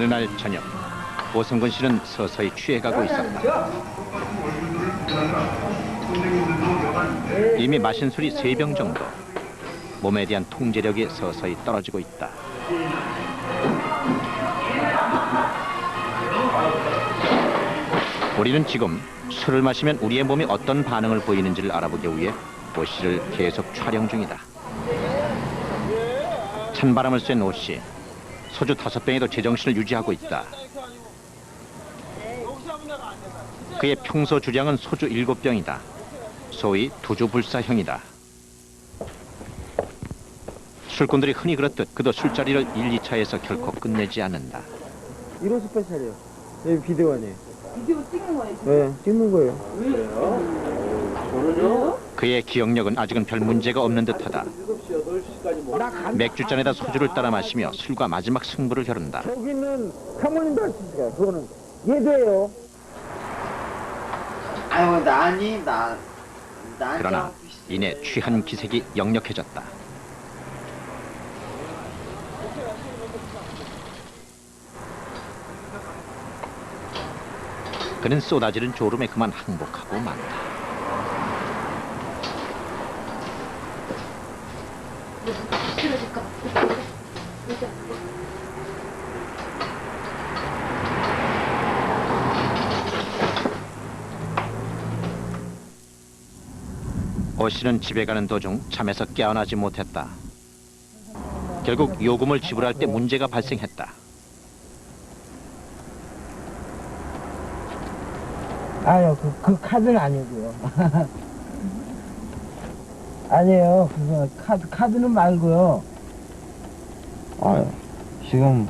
어느 날 저녁, 오성근 씨는 서서히 취해가고 있었다. 이미 마신 술이 3병 정도. 몸에 대한 통제력이 서서히 떨어지고 있다. 우리는 지금 술을 마시면 우리의 몸이 어떤 반응을 보이는지를 알아보기 위해 오 씨를 계속 촬영 중이다. 찬바람을 쐴 오 씨. 소주 5병에도 제정신을 유지하고 있다. 그의 평소 주량은 소주 7병이다. 소위 두주불사형이다. 술꾼들이 흔히 그렇듯 그도 술자리를 1, 2차에서 결코 끝내지 않는다. 1호 스페셜이요. 여기 비디오 아니에요. 비디오 찍는 거예요? 네, 찍는 거예요. 왜요? 그의 기억력은 아직은 별 문제가 없는 듯하다. 맥주잔에다 소주를 따라 마시며 술과 마지막 승부를 겨룬다. 저기는 사모님도 할 수 있어요. 그거는 얘도예요. 아유 난이 그러나 이내 취한 기색이 역력해졌다. 그는 쏟아지는 졸음에 그만 항복하고 만다. 오 씨는 집에 가는 도중 잠에서 깨어나지 못했다. 결국 요금을 지불할 때 문제가 발생했다. 아니요, 그 카드는 아니고요. 아니에요, 그거 카드는 말고요. 아, 지금.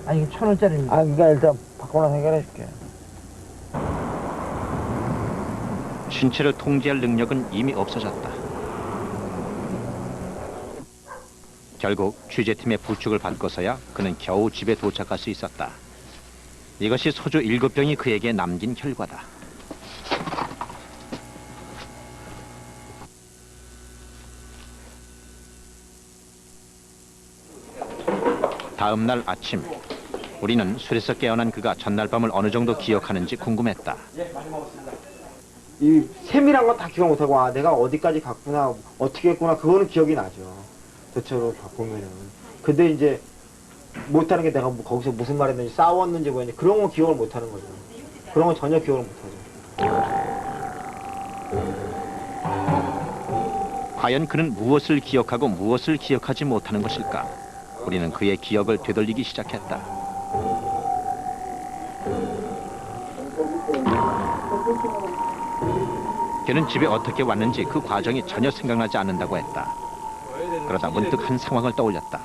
아, 이게 1,000원짜리입니다. 아, 그러니까 일단 바꿔놔서 해결해 줄게요. 신체를 통제할 능력은 이미 없어졌다. 결국 취재팀의 부축을 받고서야 그는 겨우 집에 도착할 수 있었다. 이것이 소주 7병이 그에게 남긴 결과다. 다음 날 아침, 우리는 술에서 깨어난 그가 전날 밤을 어느 정도 기억하는지 궁금했다. 이 세밀한 건 다 기억 못하고, 아, 내가 어디까지 갔구나, 어떻게 했구나, 그거는 기억이 나죠. 저처럼 바꾸면은. 근데 이제, 못하는 게 내가 거기서 무슨 말 했는지, 싸웠는지 뭐였는지, 그런 건 기억을 못하는 거죠. 그런 건 전혀 기억을 못하죠. 과연 그는 무엇을 기억하고 무엇을 기억하지 못하는 것일까? 우리는 그의 기억을 되돌리기 시작했다. 그는 집에 어떻게 왔는지 그 과정이 전혀 생각나지 않는다고 했다. 그러다 문득 한 상황을 떠올렸다.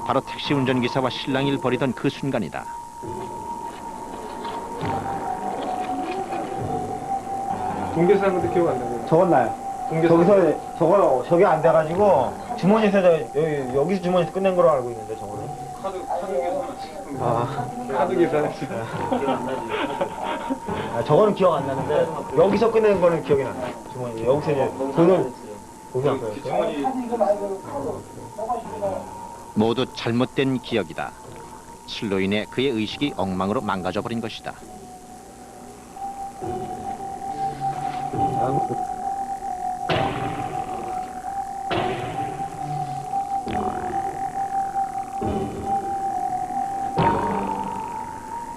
바로 택시 운전기사와 실랑이를 벌이던 그 순간이다. 동계사는 것도 기억 안 나고. 적었나요? 거기서, 저게 안 돼가지고, 주머니에서, 여기서 주머니에서 끝낸 거로 알고 있는데, 저거는. 카드 계산을 아, 저거는 기억 안 나는데, 여기서 끝낸 거는 기억이 나요. 주머니. 여기서 이제, 돈을, 거기 안 거였어요? 모두 잘못된 기억이다. 술로 인해 그의 의식이 엉망으로 망가져버린 것이다.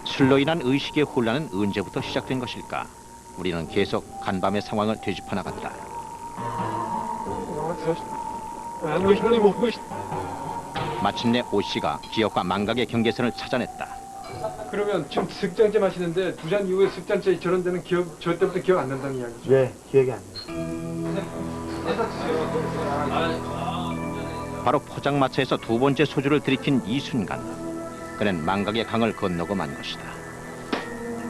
술로 인한 의식의 혼란은 언제부터 시작된 것일까? 우리는 계속 간밤의 상황을 되짚어 나갔다. 마침내 오 씨가 기억과 망각의 경계선을 찾아냈다. 그러면 지금 습장째 마시는데 2잔 이후에 습장째 저런 데는 저 때부터 기억 안 난다는 이야기죠? 네, 기억이 안 나요. 바로 포장마차에서 2번째 소주를 들이킨 이 순간, 그는 망각의 강을 건너고 만 것이다.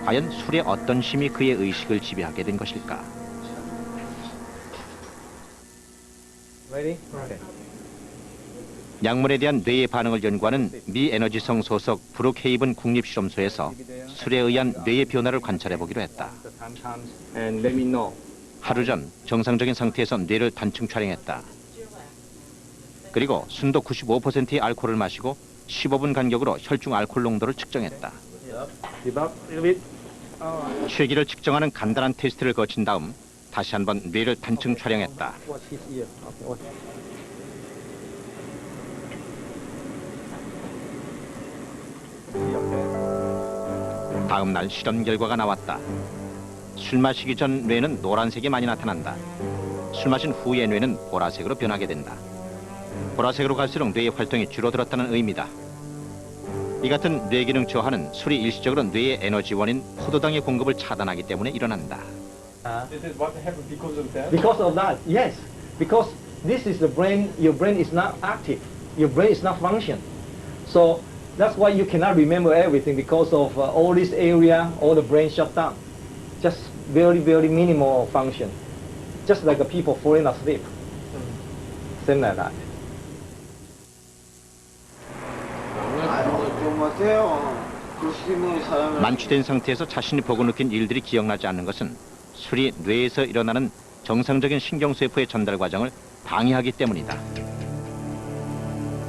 과연 술의 어떤 힘이 그의 의식을 지배하게 된 것일까? 약물에 대한 뇌의 반응을 연구하는 미 에너지성 소속 브룩헤이븐 국립실험소에서 술에 의한 뇌의 변화를 관찰해보기로 했다. 하루 전 정상적인 상태에서 뇌를 단층 촬영했다. 그리고 순도 95%의 알코올을 마시고 15분 간격으로 혈중 알코올 농도를 측정했다. Give up a little bit. 血기를 측정하는 간단한 테스트를 거친 다음 다시 한번 뇌를 단층 촬영했다. What's his ear? Okay, what? 다음 날 실험 결과가 나왔다. 술 마시기 전 뇌는 노란색이 많이 나타난다. 술 마신 후의 뇌는 보라색으로 변하게 된다. 보라색으로 갈수록 뇌의 활동이 줄어들었다는 의미다. 이 같은 뇌기능 저하는 술이 일시적으로 뇌의 에너지원인 포도당의 공급을 차단하기 때문에 일어난다. This is what happened because of that. Because of that, yes. Because this is the brain, your brain is not active. Your brain is not function. So that's why you cannot remember everything because of all this area, all the brain shut down. Just very, very minimal function. Just like the people falling asleep. Same like that. 좀 어때요? 그럴 수 있는 사람을. 만취된 상태에서 자신이 보고 느낀 일들이 기억나지 않는 것은 술이 뇌에서 일어나는 정상적인 신경세포의 전달 과정을 방해하기 때문이다.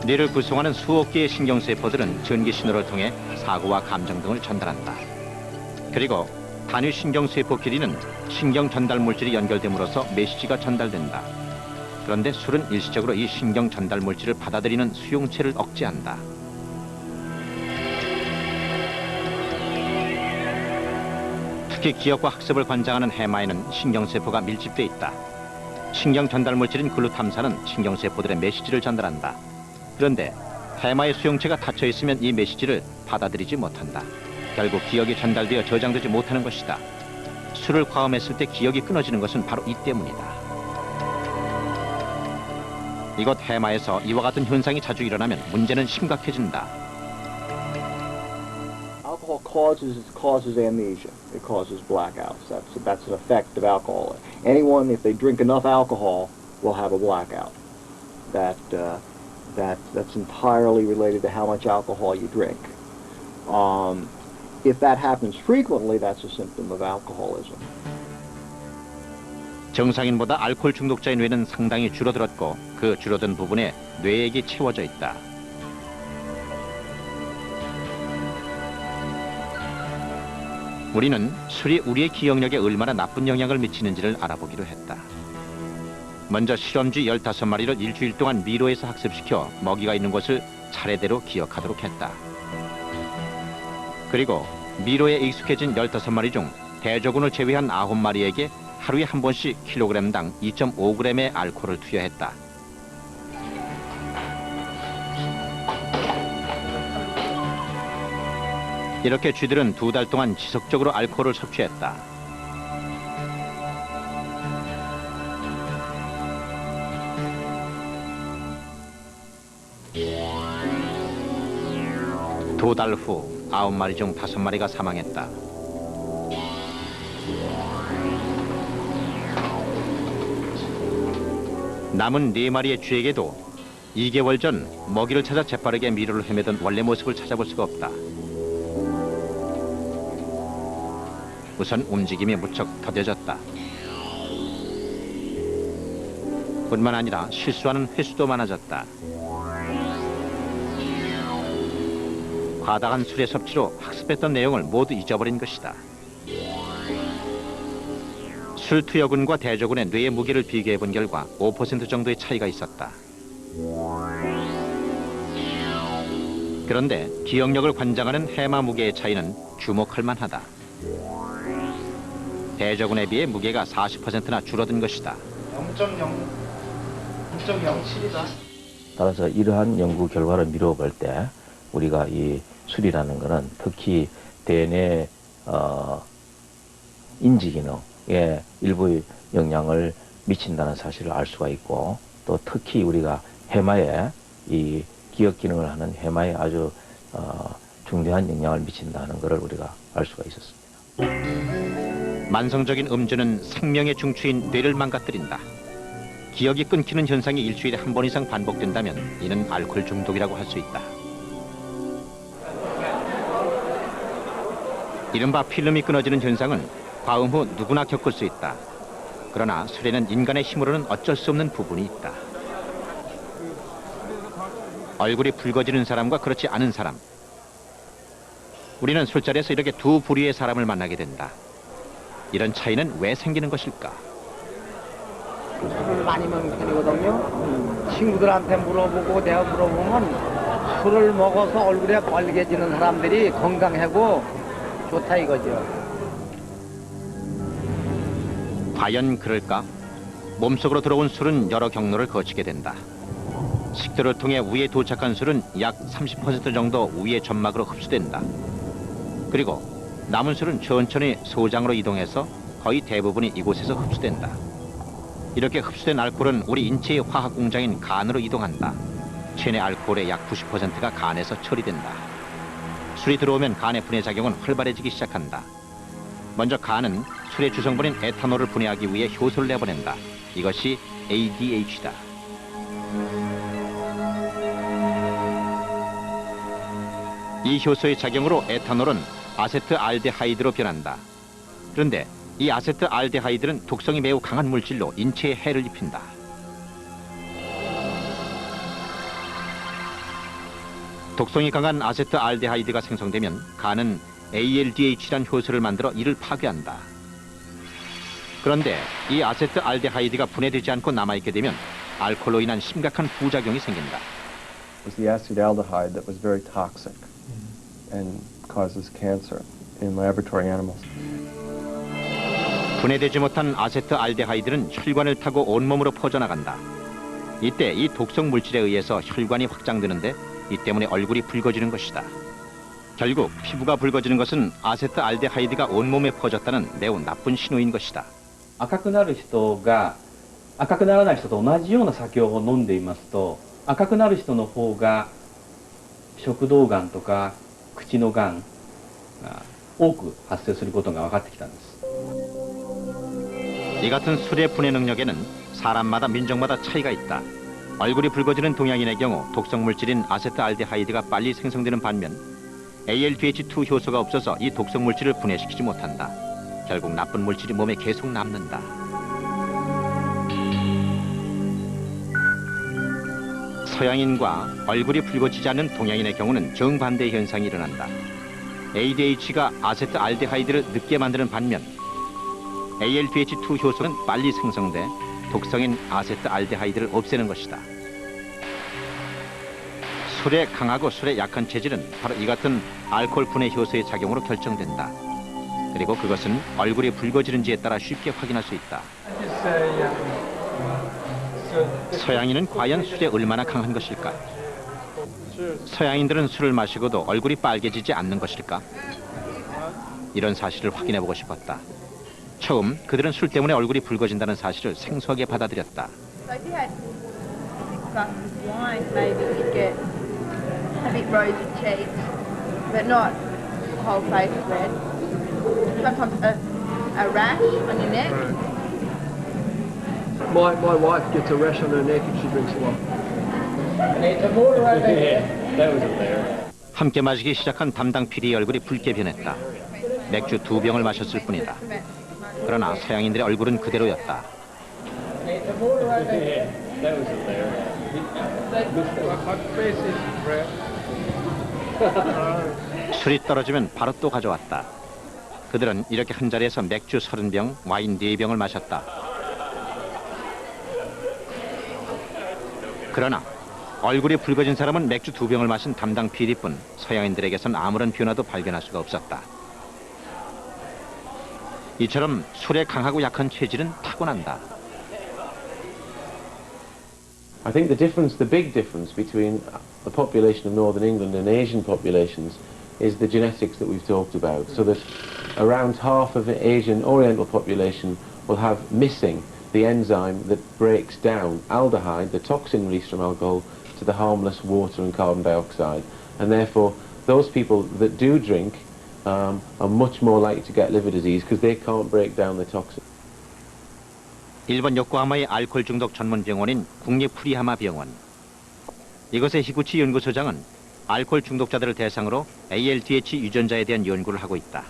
뇌를 구성하는 수억 개의 신경세포들은 전기 신호를 통해 사고와 감정 등을 전달한다. 그리고 단위 신경세포 길이는 신경 전달 물질이 연결됨으로써 메시지가 전달된다. 그런데 술은 일시적으로 이 신경 전달 물질을 받아들이는 수용체를 억제한다. 특히 기억과 학습을 관장하는 해마에는 신경세포가 밀집돼 있다. 신경 전달 물질인 글루탐산은 신경세포들의 메시지를 전달한다. 그런데 해마의 수용체가 닫혀 있으면 이 메시지를 받아들이지 못한다. 결국 기억이 전달되어 저장되지 못하는 것이다. 술을 과음했을 때 기억이 끊어지는 것은 바로 이 때문이다. 이곳 해마에서 이와 같은 현상이 자주 일어나면 문제는 심각해진다. Alcohol causes amnesia. It causes blackouts. That's an effect of alcohol. Anyone, if they drink enough alcohol, will have a blackout. That's entirely related to how much alcohol you drink. If that happens frequently, that's a symptom of alcoholism. 정상인보다 알코올 중독자의 뇌는 상당히 줄어들었고 그 줄어든 부분에 뇌액이 채워져 있다. 우리는 술이 우리의 기억력에 얼마나 나쁜 영향을 미치는지를 알아보기로 했다. 먼저 실험쥐 15마리를 일주일 동안 미로에서 학습시켜 먹이가 있는 곳을 차례대로 기억하도록 했다. 그리고 미로에 익숙해진 15마리 중 대조군을 제외한 9마리에게 하루에 한 번씩 킬로그램당 2.5g의 알코올을 투여했다. 이렇게 쥐들은 2달 동안 지속적으로 알코올을 섭취했다. 두 달 후 9마리 중 5마리가 사망했다. 남은 4마리의 쥐에게도 2개월 전 먹이를 찾아 재빠르게 미로를 헤매던 원래 모습을 찾아볼 수가 없다. 우선 움직임이 무척 더뎌졌다. 뿐만 아니라 실수하는 횟수도 많아졌다. 과다한 술의 섭취로 학습했던 내용을 모두 잊어버린 것이다. 술 투여군과 대조군의 뇌의 무게를 비교해 본 결과 5% 정도의 차이가 있었다. 그런데 기억력을 관장하는 해마 무게의 차이는 주목할 만하다. 대조군에 비해 무게가 40%나 줄어든 것이다. 0.07이다. 따라서 이러한 연구 결과를 미루어 볼 때 우리가 이 술이라는 것은 특히 대뇌 인지기능에 일부의 영향을 미친다는 사실을 알 수가 있고 또 특히 우리가 해마에 이 기억 기능을 하는 해마에 아주 중대한 영향을 미친다는 것을 우리가 알 수가 있었습니다. 만성적인 음주는 생명의 중추인 뇌를 망가뜨린다. 기억이 끊기는 현상이 일주일에 한 번 이상 반복된다면 이는 알코올 중독이라고 할 수 있다. 이른바 필름이 끊어지는 현상은 과음 후 누구나 겪을 수 있다. 그러나 술에는 인간의 힘으로는 어쩔 수 없는 부분이 있다. 얼굴이 붉어지는 사람과 그렇지 않은 사람. 우리는 술자리에서 이렇게 두 부류의 사람을 만나게 된다. 이런 차이는 왜 생기는 것일까? 술을 많이 먹는 편이거든요. 친구들한테 물어보고 내가 물어보면 술을 먹어서 얼굴에 빨개지는 사람들이 건강하고 좋다 이거죠. 과연 그럴까? 몸속으로 들어온 술은 여러 경로를 거치게 된다. 식도를 통해 위에 도착한 술은 약 30% 정도 위의 점막으로 흡수된다. 그리고 남은 술은 천천히 소장으로 이동해서 거의 대부분이 이곳에서 흡수된다. 이렇게 흡수된 알코올은 우리 인체의 화학 공장인 간으로 이동한다. 체내 알코올의 약 90%가 간에서 처리된다. 술이 들어오면 간의 분해 작용은 활발해지기 시작한다. 먼저 간은 술의 주성분인 에탄올을 분해하기 위해 효소를 내보낸다. 이것이 ADH다. 이 효소의 작용으로 에탄올은 아세트알데하이드로 변한다. 그런데 이 아세트알데하이드는 독성이 매우 강한 물질로 인체에 해를 입힌다. 독성이 강한 아세트알데하이드가 생성되면 간은 ALDH라는 효소를 만들어 이를 파괴한다. 그런데 이 아세트알데하이드가 분해되지 않고 남아있게 되면 알코올로 인한 심각한 부작용이 생긴다. Was the acetaldehyde that was very toxic and causes cancer in laboratory animals. 분해되지 못한 아세트알데하이드는 혈관을 타고 온몸으로 퍼져나간다. 이때 이 독성 물질에 의해서 혈관이 확장되는데 이 때문에 얼굴이 붉어지는 것이다. 결국 피부가 붉어지는 것은 아세트알데하이드가 온몸에 퍼졌다는 매우 나쁜 신호인 것이다. 赤くなる人が赤くならない人と同じような酒を飲んでいますと、赤くなる人の方が食道がんとか口のがんが多く発生することが分かってきたんです。 이 같은 술의 분해 능력에는 사람마다 민족마다 차이가 있다. 얼굴이 붉어지는 동양인의 경우 독성 물질인 아세트알데하이드가 빨리 생성되는 반면 ALDH2 효소가 없어서 이 독성 물질을 분해시키지 못한다. 결국 나쁜 물질이 몸에 계속 남는다. 서양인과 얼굴이 붉어지지 않는 동양인의 경우는 정반대의 현상이 일어난다. ADH가 아세트알데하이드를 늦게 만드는 반면 ALDH2 효소는 빨리 생성돼 독성인 아세트알데하이드를 없애는 것이다. 술에 강하고 술에 약한 체질은 바로 이 같은 알코올 분해 효소의 작용으로 결정된다. 그리고 그것은 얼굴이 붉어지는지에 따라 쉽게 확인할 수 있다. 서양인은 과연 술에 얼마나 강한 것일까? 서양인들은 술을 마시고도 얼굴이 빨개지지 않는 것일까? 이런 사실을 확인해보고 싶었다. 처음 그들은 술 때문에 얼굴이 붉어진다는 사실을 생소하게 받아들였다. So if you had 6 glasses of wine, maybe you'd get a bit rosy cheeks, but not whole face red. Sometimes a rash on your neck. My wife gets a rash on her neck if she drinks wine. 함께 마시기 시작한 담당 PD의 얼굴이 붉게 변했다. 맥주 2병을 마셨을 뿐이다. 그러나 서양인들의 얼굴은 그대로였다. 술이 떨어지면 바로 또 가져왔다. 그들은 이렇게 한 자리에서 맥주 30병, 와인 4병을 마셨다. 그러나 얼굴이 붉어진 사람은 맥주 2병을 마신 담당 PD뿐 서양인들에게선 아무런 변화도 발견할 수가 없었다. 이처럼 술에 강하고 약한 체질은 타고난다. I think the big difference between the population of Northern England and Asian populations is the genetics that we've talked about. So that around half of the Asian Oriental population will have missing the enzyme that breaks down aldehyde, the toxin released from alcohol, to the harmless water and carbon dioxide. And therefore, those people that do drink are much more likely to get liver disease because they can't break down the toxin. 일본 요코하마의 알코올 중독 전문 병원인 국립후리하마 병원. 이곳의 히구치 연구소장은 알코올 중독자들을 대상으로 ALDH 유전자에 대한 연구를 하고 있다.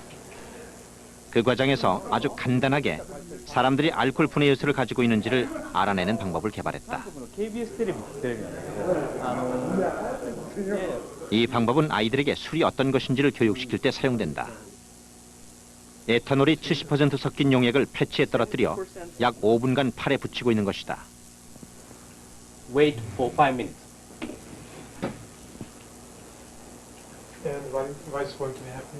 그 과정에서 아주 간단하게 사람들이 알코올 분해 요소를 가지고 있는지를 알아내는 방법을 개발했다. KBS テレビってテレビなんですけど이 방법은 아이들에게 술이 어떤 것인지를 교육시킬 때 사용된다. 에탄올이 70% 섞인 용액을 패치에 떨어뜨려 약 5분간 팔에 붙이고 있는 것이다. Wait for 5 minutes. And what's going to happen?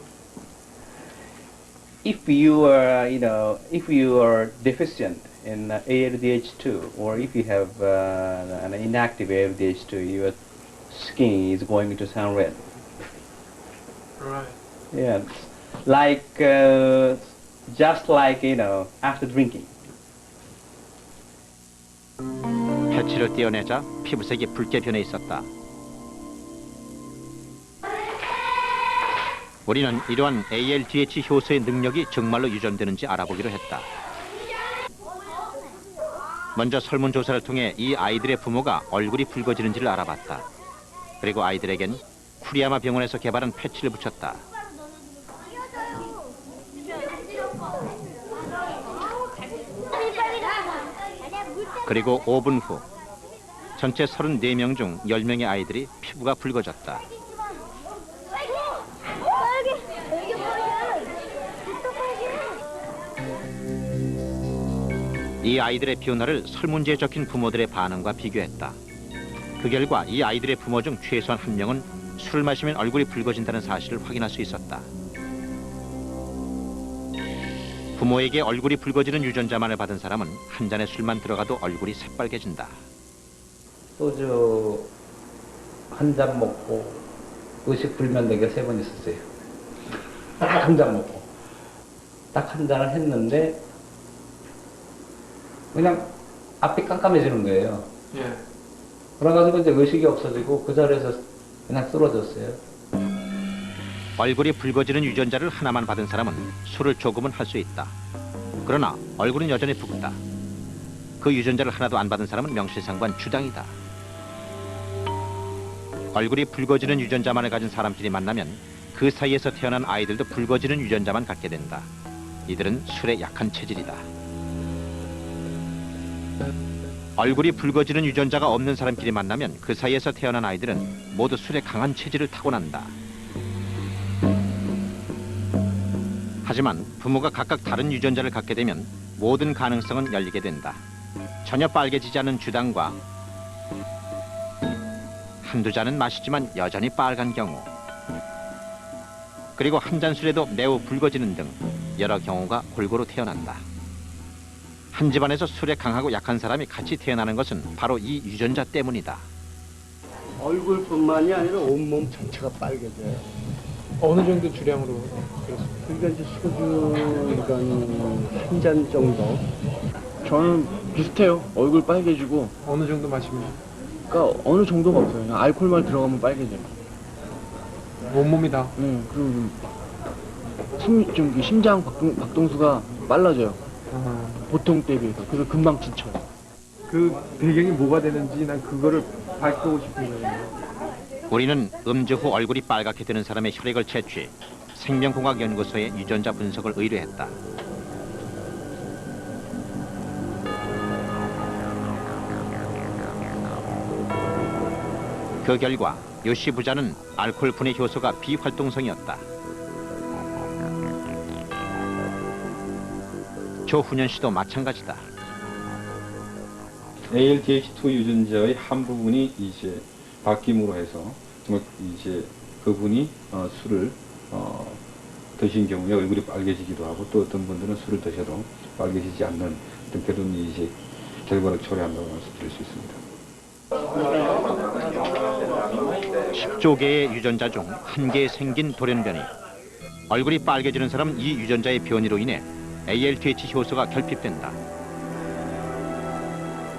If you are, if you are deficient in ALDH2, or if you have an inactive ALDH2, your skin is going to turn red. Right. Yeah, like just like after drinking. 패치를 떼어내자 피부색이 붉게 변해 있었다. 우리는 이러한 ALDH 효소의 능력이 정말로 유전되는지 알아보기로 했다. 먼저 설문조사를 통해 이 아이들의 부모가 얼굴이 붉어지는지를 알아봤다. 그리고 아이들에겐 쿠리야마 병원에서 개발한 패치를 붙였다. 그리고 5분 후 전체 34명 중 10명의 아이들이 피부가 붉어졌다. 이 아이들의 변화를 설문지에 적힌 부모들의 반응과 비교했다. 그 결과 이 아이들의 부모 중 최소한 한 명은 술을 마시면 얼굴이 붉어진다는 사실을 확인할 수 있었다. 부모에게 얼굴이 붉어지는 유전자만을 받은 사람은 한 잔의 술만 들어가도 얼굴이 새빨개진다. 소주 한 잔 먹고 의식 불면되게 3번 있었어요. 딱 한 잔 먹고 딱 한 잔을 했는데 그냥 앞이 깜깜해지는 거예요. 예. 그래가지고 이제 의식이 없어지고 그 자리에서 그냥 쓰러졌어요. 얼굴이 붉어지는 유전자를 하나만 받은 사람은 술을 조금은 할 수 있다. 그러나 얼굴은 여전히 붉다. 그 유전자를 하나도 안 받은 사람은 명실상부한 주당이다. 얼굴이 붉어지는 유전자만을 가진 사람끼리 만나면 그 사이에서 태어난 아이들도 붉어지는 유전자만 갖게 된다. 이들은 술에 약한 체질이다. 얼굴이 붉어지는 유전자가 없는 사람끼리 만나면 그 사이에서 태어난 아이들은 모두 술에 강한 체질을 타고난다. 하지만 부모가 각각 다른 유전자를 갖게 되면 모든 가능성은 열리게 된다. 전혀 빨개지지 않은 주당과 한두 잔은 마시지만 여전히 빨간 경우, 그리고 한 잔 술에도 매우 붉어지는 등 여러 경우가 골고루 태어난다. 한 집안에서 술에 강하고 약한 사람이 같이 태어나는 것은 바로 이 유전자 때문이다. 얼굴뿐만이 아니라 온몸 전체가 빨개져요. 어느 정도 주량으로 그렇습니까? 그러니까 이제 소주 이건 한 잔 정도. 저는 비슷해요. 얼굴 빨개지고. 어느 정도 마시면? 그러니까 어느 정도가 없어요. 그냥 알코올만 들어가면 빨개져요. 온몸이 다? 네, 그리고 심장 박동수가 빨라져요. 보통 때 비해서. 그래서 금방 지쳐요. 그 배경이 뭐가 되는지 난 그거를 밝히고 싶은 거예요. 우리는 음주 후 얼굴이 빨갛게 되는 사람의 혈액을 채취해 생명공학연구소에 유전자 분석을 의뢰했다. 그 결과 요시 부자는 알코올 분해 효소가 비활동성이었다. 조훈현 씨도 마찬가지다. ALDH2 유전자의 한 부분이 이제 바뀜으로 해서 정말 이제 그분이 술을 드신 경우에 얼굴이 빨개지기도 하고, 또 어떤 분들은 술을 드셔도 빨개지지 않는 어떤 그런 이제 결과를 초래한다고 말씀드릴 수 있습니다. 10조 개의 유전자 중 한 개에 생긴 돌연변이. 얼굴이 빨개지는 사람은 이 유전자의 변이로 인해 ALDH 효소가 결핍된다.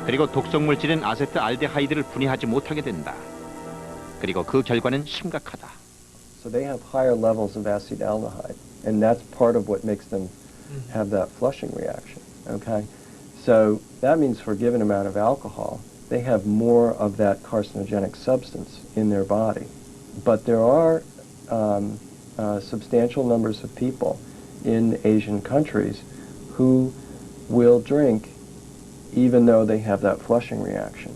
그리고 독성 물질인 아세트알데하이드를 분해하지 못하게 된다. 그리고 그 결과는 심각하다. So they have higher levels of acetaldehyde, and that's part of what makes them have that flushing reaction. Okay, so that means for a given amount of alcohol, they have more of that carcinogenic substance in their body. But there are substantial numbers of people in Asian countries who will drink even though they have that flushing reaction.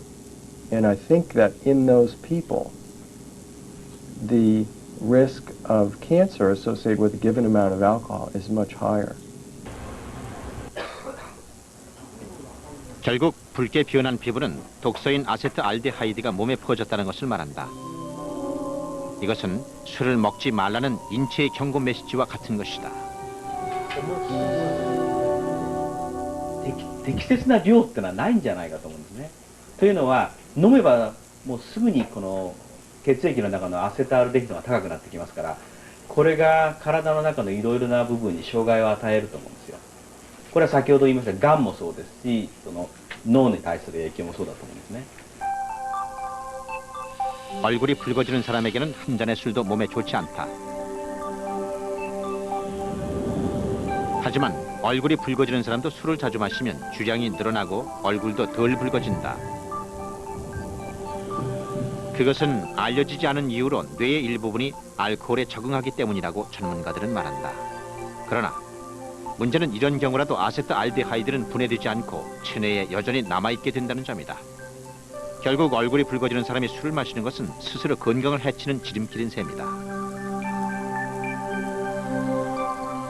And I think that in those people, the risk of cancer associated with a given amount of alcohol is much higher. 결국 붉게 변한 피부는 독소인 아세트알데하이드가 몸에 퍼졌다는 것을 말한다. 이것은 술을 먹지 말라는 인체의 경고 메시지와 같은 것이다. 適切な量ってのはないんじゃないかと思うんですね。というのは飲めばもうすぐにこの血液の中のアセトアルデヒドが高くなってきますから、これが体の中のいろいろな部分に障害を与えると思うんですよ。これは先ほど言いましたがんもそうですし、その脳に対する影響もそうだと思うんですね。 얼굴이 붉어지는 사람에게는 한 잔의 술도 몸에 좋지 않다. 하지만 얼굴이 붉어지는 사람도 술을 자주 마시면 주량이 늘어나고 얼굴도 덜 붉어진다. 그것은 알려지지 않은 이유로 뇌의 일부분이 알코올에 적응하기 때문이라고 전문가들은 말한다. 그러나 문제는 이런 경우라도 아세트알데하이드는 분해되지 않고 체내에 여전히 남아있게 된다는 점이다. 결국 얼굴이 붉어지는 사람이 술을 마시는 것은 스스로 건강을 해치는 지름길인 셈이다.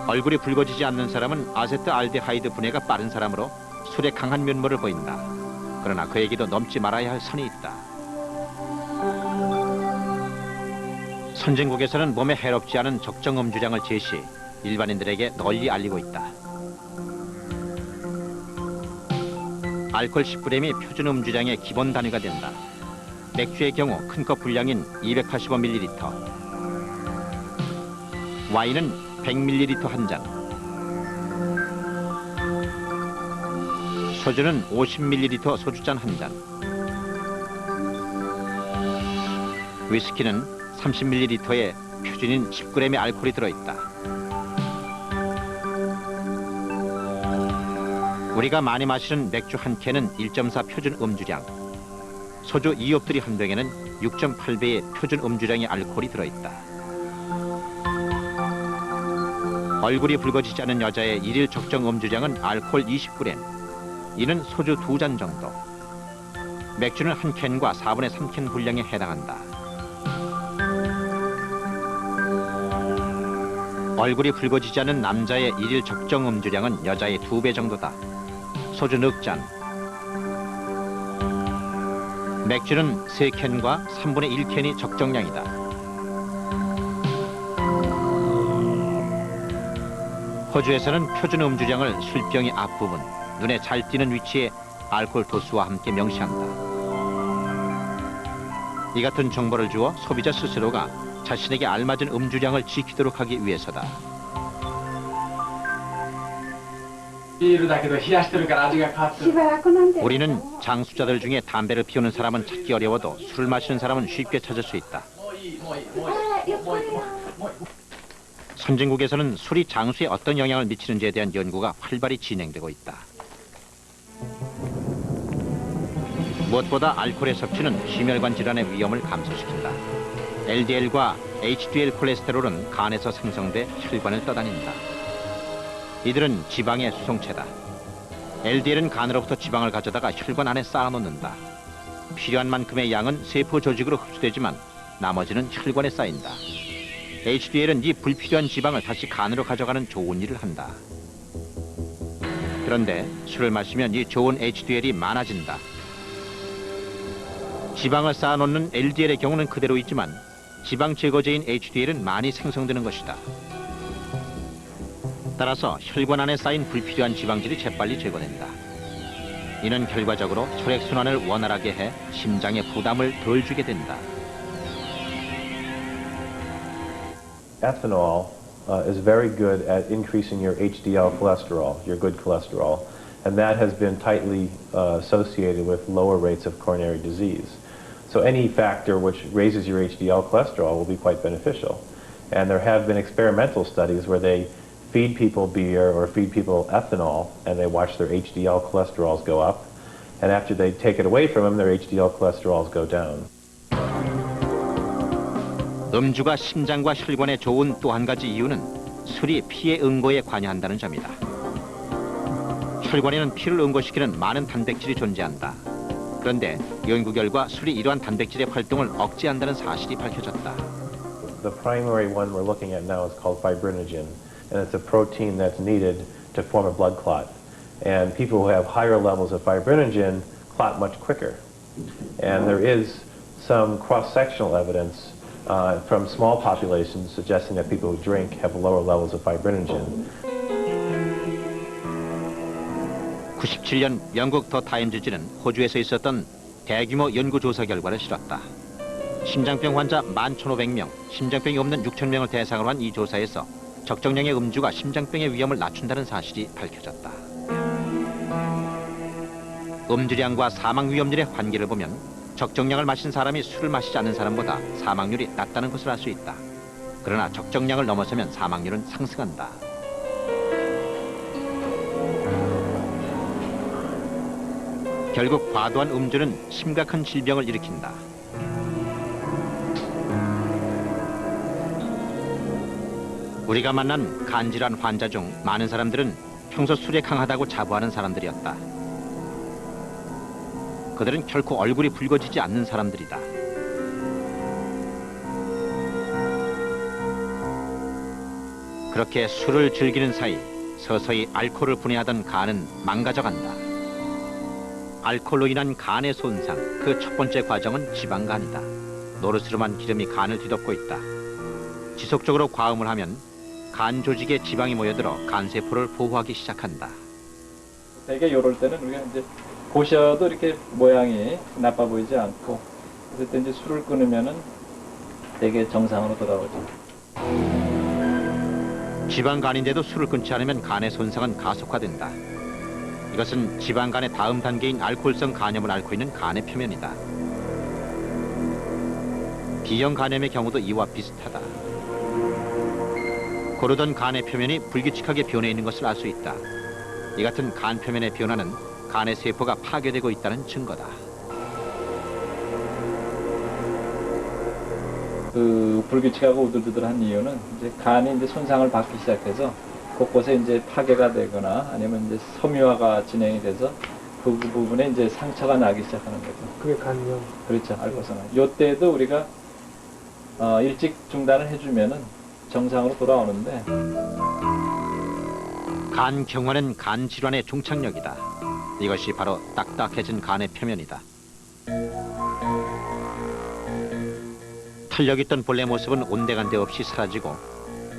얼굴이 붉어지지 않는 사람은 아세트알데하이드 분해가 빠른 사람으로 술에 강한 면모를 보인다. 그러나 그에게도 넘지 말아야 할 선이 있다. 선진국에서는 몸에 해롭지 않은 적정 음주량을 제시, 일반인들에게 널리 알리고 있다. 알코올 10g이 표준 음주량의 기본 단위가 된다. 맥주의 경우 큰 컵 분량인 285ml, 와인은 100ml 한 잔, 소주는 50ml 소주잔 한 잔, 위스키는 30ml에 표준인 10g의 알코올이 들어있다. 우리가 많이 마시는 맥주 한 캔은 1.4 표준 음주량, 소주 2홉들이 한 병에는 6.8배의 표준 음주량의 알코올이 들어있다. 얼굴이 붉어지지 않은 여자의 일일 적정 음주량은 알코올 20g, 이는 소주 2잔 정도. 맥주는 한 캔과 4분의 3캔 분량에 해당한다. 얼굴이 붉어지지 않은 남자의 일일 적정 음주량은 여자의 2배 정도다. 소주 넉 잔, 맥주는 3캔과 3분의 1캔이 적정량이다. 호주에서는 표준 음주량을 술병의 앞부분, 눈에 잘 띄는 위치에 알코올 도수와 함께 명시한다. 이 같은 정보를 주어 소비자 스스로가 자신에게 알맞은 음주량을 지키도록 하기 위해서다. 우리는 장수자들 중에 담배를 피우는 사람은 찾기 어려워도 술을 마시는 사람은 쉽게 찾을 수 있다. 선진국에서는 술이 장수에 어떤 영향을 미치는지에 대한 연구가 활발히 진행되고 있다. 무엇보다 알코올의 섭취는 심혈관 질환의 위험을 감소시킨다. LDL과 HDL 콜레스테롤은 간에서 생성돼 혈관을 떠다닌다. 이들은 지방의 수송체다. LDL은 간으로부터 지방을 가져다가 혈관 안에 쌓아놓는다. 필요한 만큼의 양은 세포 조직으로 흡수되지만 나머지는 혈관에 쌓인다. HDL은 이 불필요한 지방을 다시 간으로 가져가는 좋은 일을 한다. 그런데 술을 마시면 이 좋은 HDL이 많아진다. 지방을 쌓아놓는 LDL의 경우는 그대로 있지만 지방 제거제인 HDL은 많이 생성되는 것이다. 따라서 혈관 안에 쌓인 불필요한 지방질이 재빨리 제거된다. 이는 결과적으로 혈액순환을 원활하게 해 심장에 부담을 덜 주게 된다. Ethanol is very good at increasing your HDL cholesterol, your good cholesterol, and that has been tightly associated with lower rates of coronary disease. So any factor which raises your HDL cholesterol will be quite beneficial. And there have been experimental studies where they feed people beer or feed people ethanol and they watch their HDL cholesterols go up. And after they take it away from them, their HDL cholesterols go down. 음주가 심장과 혈관에 좋은 또 한 가지 이유는 술이 피의 응고에 관여한다는 점이다. 혈관에는 피를 응고시키는 많은 단백질이 존재한다. 그런데 연구 결과 술이 이러한 단백질의 활동을 억제한다는 사실이 밝혀졌다. The primary one we're looking at now is called fibrinogen, and it's a protein that's needed to form a blood clot. And people who have higher levels of fibrinogen clot much quicker. And there is some cross-sectional evidence from small populations suggesting that people who drink have lower levels of fibrinogen. 97년 영국 더 타임즈지는 호주에서 있었던 대규모 연구조사 결과를 실었다. 심장병 환자 11,500명, 심장병이 없는 6,000명을 대상으로 한 이 조사에서 적정량의 음주가 심장병의 위험을 낮춘다는 사실이 밝혀졌다. 음주량과 사망 위험률의 관계를 보면 적정량을 마신 사람이 술을 마시지 않는 사람보다 사망률이 낮다는 것을 알 수 있다. 그러나 적정량을 넘어서면 사망률은 상승한다. 결국 과도한 음주는 심각한 질병을 일으킨다. 우리가 만난 간질환 환자 중 많은 사람들은 평소 술에 강하다고 자부하는 사람들이었다. 그들은 결코 얼굴이 붉어지지 않는 사람들이다. 그렇게 술을 즐기는 사이 서서히 알코올을 분해하던 간은 망가져간다. 알코올로 인한 간의 손상, 그 첫 번째 과정은 지방간이다. 노르스름한 기름이 간을 뒤덮고 있다. 지속적으로 과음을 하면 간 조직에 지방이 모여들어 간세포를 보호하기 시작한다. 되게 이럴 때는 우리가 이제 보셔도 이렇게 모양이 나빠 보이지 않고, 그럴 때 이제 술을 끊으면은 되게 정상으로 돌아오죠. 지방간인데도 술을 끊지 않으면 간의 손상은 가속화된다. 이것은 지방간의 다음 단계인 알코올성 간염을 앓고 있는 간의 표면이다. B형 간염의 경우도 이와 비슷하다. 고르던 간의 표면이 불규칙하게 변해 있는 것을 알 수 있다. 이 같은 간 표면의 변화는 간의 세포가 파괴되고 있다는 증거다. 그 불규칙하고 우들두들한 이유는 이제 간이 이제 손상을 받기 시작해서 곳곳에 이제 파괴가 되거나 아니면 이제 섬유화가 진행이 돼서 그 부분에 이제 상처가 나기 시작하는 거죠. 그게 간염. 그렇죠. 알코올성. 이때도 우리가 일찍 중단을 해주면은 정상으로 돌아오는데. 간 경화는 간 질환의 종착역이다. 이것이 바로 딱딱해진 간의 표면이다. 탄력 있던 본래 모습은 온데간데 없이 사라지고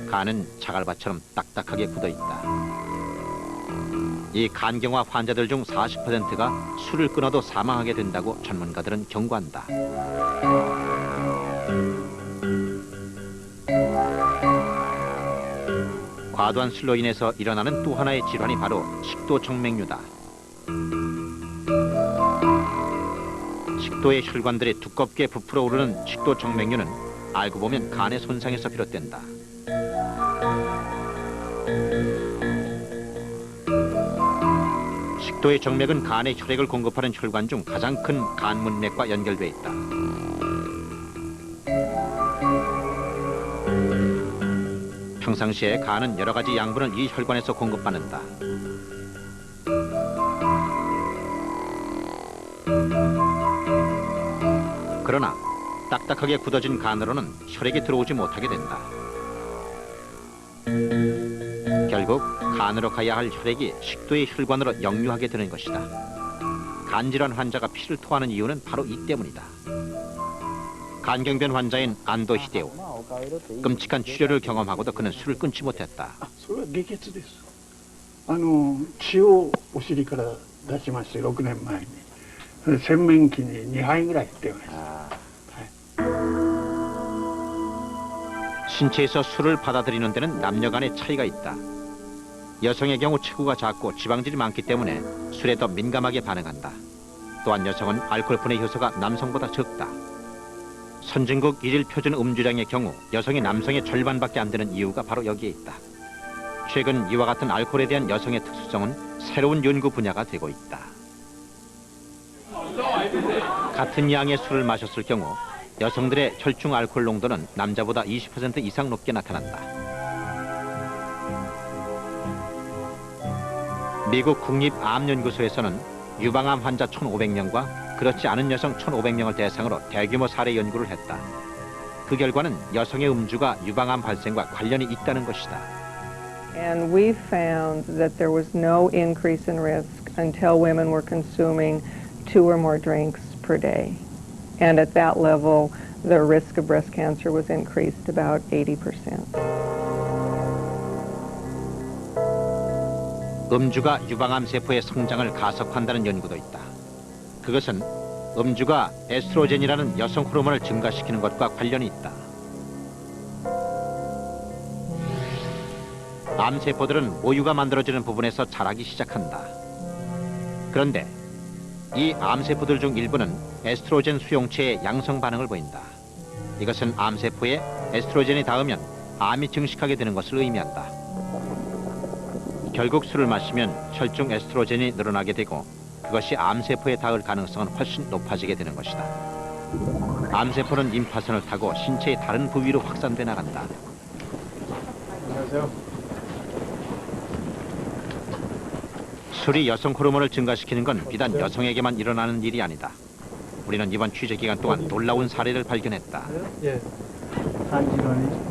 간은 자갈밭처럼 딱딱하게 굳어있다. 이 간경화 환자들 중 40%가 술을 끊어도 사망하게 된다고 전문가들은 경고한다. 과도한 술로 인해서 일어나는 또 하나의 질환이 바로 식도정맥류다. 식도의 혈관들이 두껍게 부풀어 오르는 식도정맥류는 알고 보면 간의 손상에서 비롯된다. 식도의 정맥은 간에 혈액을 공급하는 혈관 중 가장 큰 간문맥과 연결돼 있다. 평상시에 간은 여러 가지 양분을 이 혈관에서 공급받는다. 그러나 딱딱하게 굳어진 간으로는 혈액이 들어오지 못하게 된다. 결국 간으로 가야 할 혈액이 식도의 혈관으로 역류하게 되는 것이다. 간질환 환자가 피를 토하는 이유는 바로 이 때문이다. 간경변 환자인 안도 히데오. 끔찍한 치료를 경험하고도 그는 술을 끊지 못했다. それは下血です。血をお尻から出しまして6年前に。それ洗面器に2杯ぐらいって言われました。 신체에서 술을 받아들이는 데는 남녀 간의 차이가 있다. 여성의 경우 체구가 작고 지방질이 많기 때문에 술에 더 민감하게 반응한다. 또한 여성은 알코올 분해 효소가 남성보다 적다. 선진국 일일 표준 음주량의 경우 여성이 남성의 절반밖에 안 되는 이유가 바로 여기에 있다. 최근 이와 같은 알코올에 대한 여성의 특수성은 새로운 연구 분야가 되고 있다. 같은 양의 술을 마셨을 경우 여성들의 혈중 알코올 농도는 남자보다 20% 이상 높게 나타난다. 미국 국립암연구소에서는 유방암 환자 1,500명과 그렇지 않은 여성 1,500명을 대상으로 대규모 사례 연구를 했다. 그 결과는 여성의 음주가 유방암 발생과 관련이 있다는 것이다. And we found that there was no increase in risk until women were consuming 2 or more drinks per day. And at that level, the risk of breast cancer was increased about 80%. 음주가 유방암 세포의 성장을 가속한다는 연구도 있다. 그것은 음주가 에스트로겐이라는 여성 호르몬을 증가시키는 것과 관련이 있다. 암세포들은 모유가 만들어지는 부분에서 자라기 시작한다. 그런데 이 암세포들 중 일부는 에스트로겐 수용체의 양성 반응을 보인다. 이것은 암세포에 에스트로겐이 닿으면 암이 증식하게 되는 것을 의미한다. 결국 술을 마시면 혈중 에스트로겐이 늘어나게 되고 그것이 암세포에 닿을 가능성은 훨씬 높아지게 되는 것이다. 암세포는 림파선을 타고 신체의 다른 부위로 확산돼 나간다. 안녕하세요. 술이 여성 호르몬을 증가시키는 건 비단 여성에게만 일어나는 일이 아니다. 우리는 이번 취재 기간 동안 놀라운 사례를 발견했다. 예. 한질환이죠.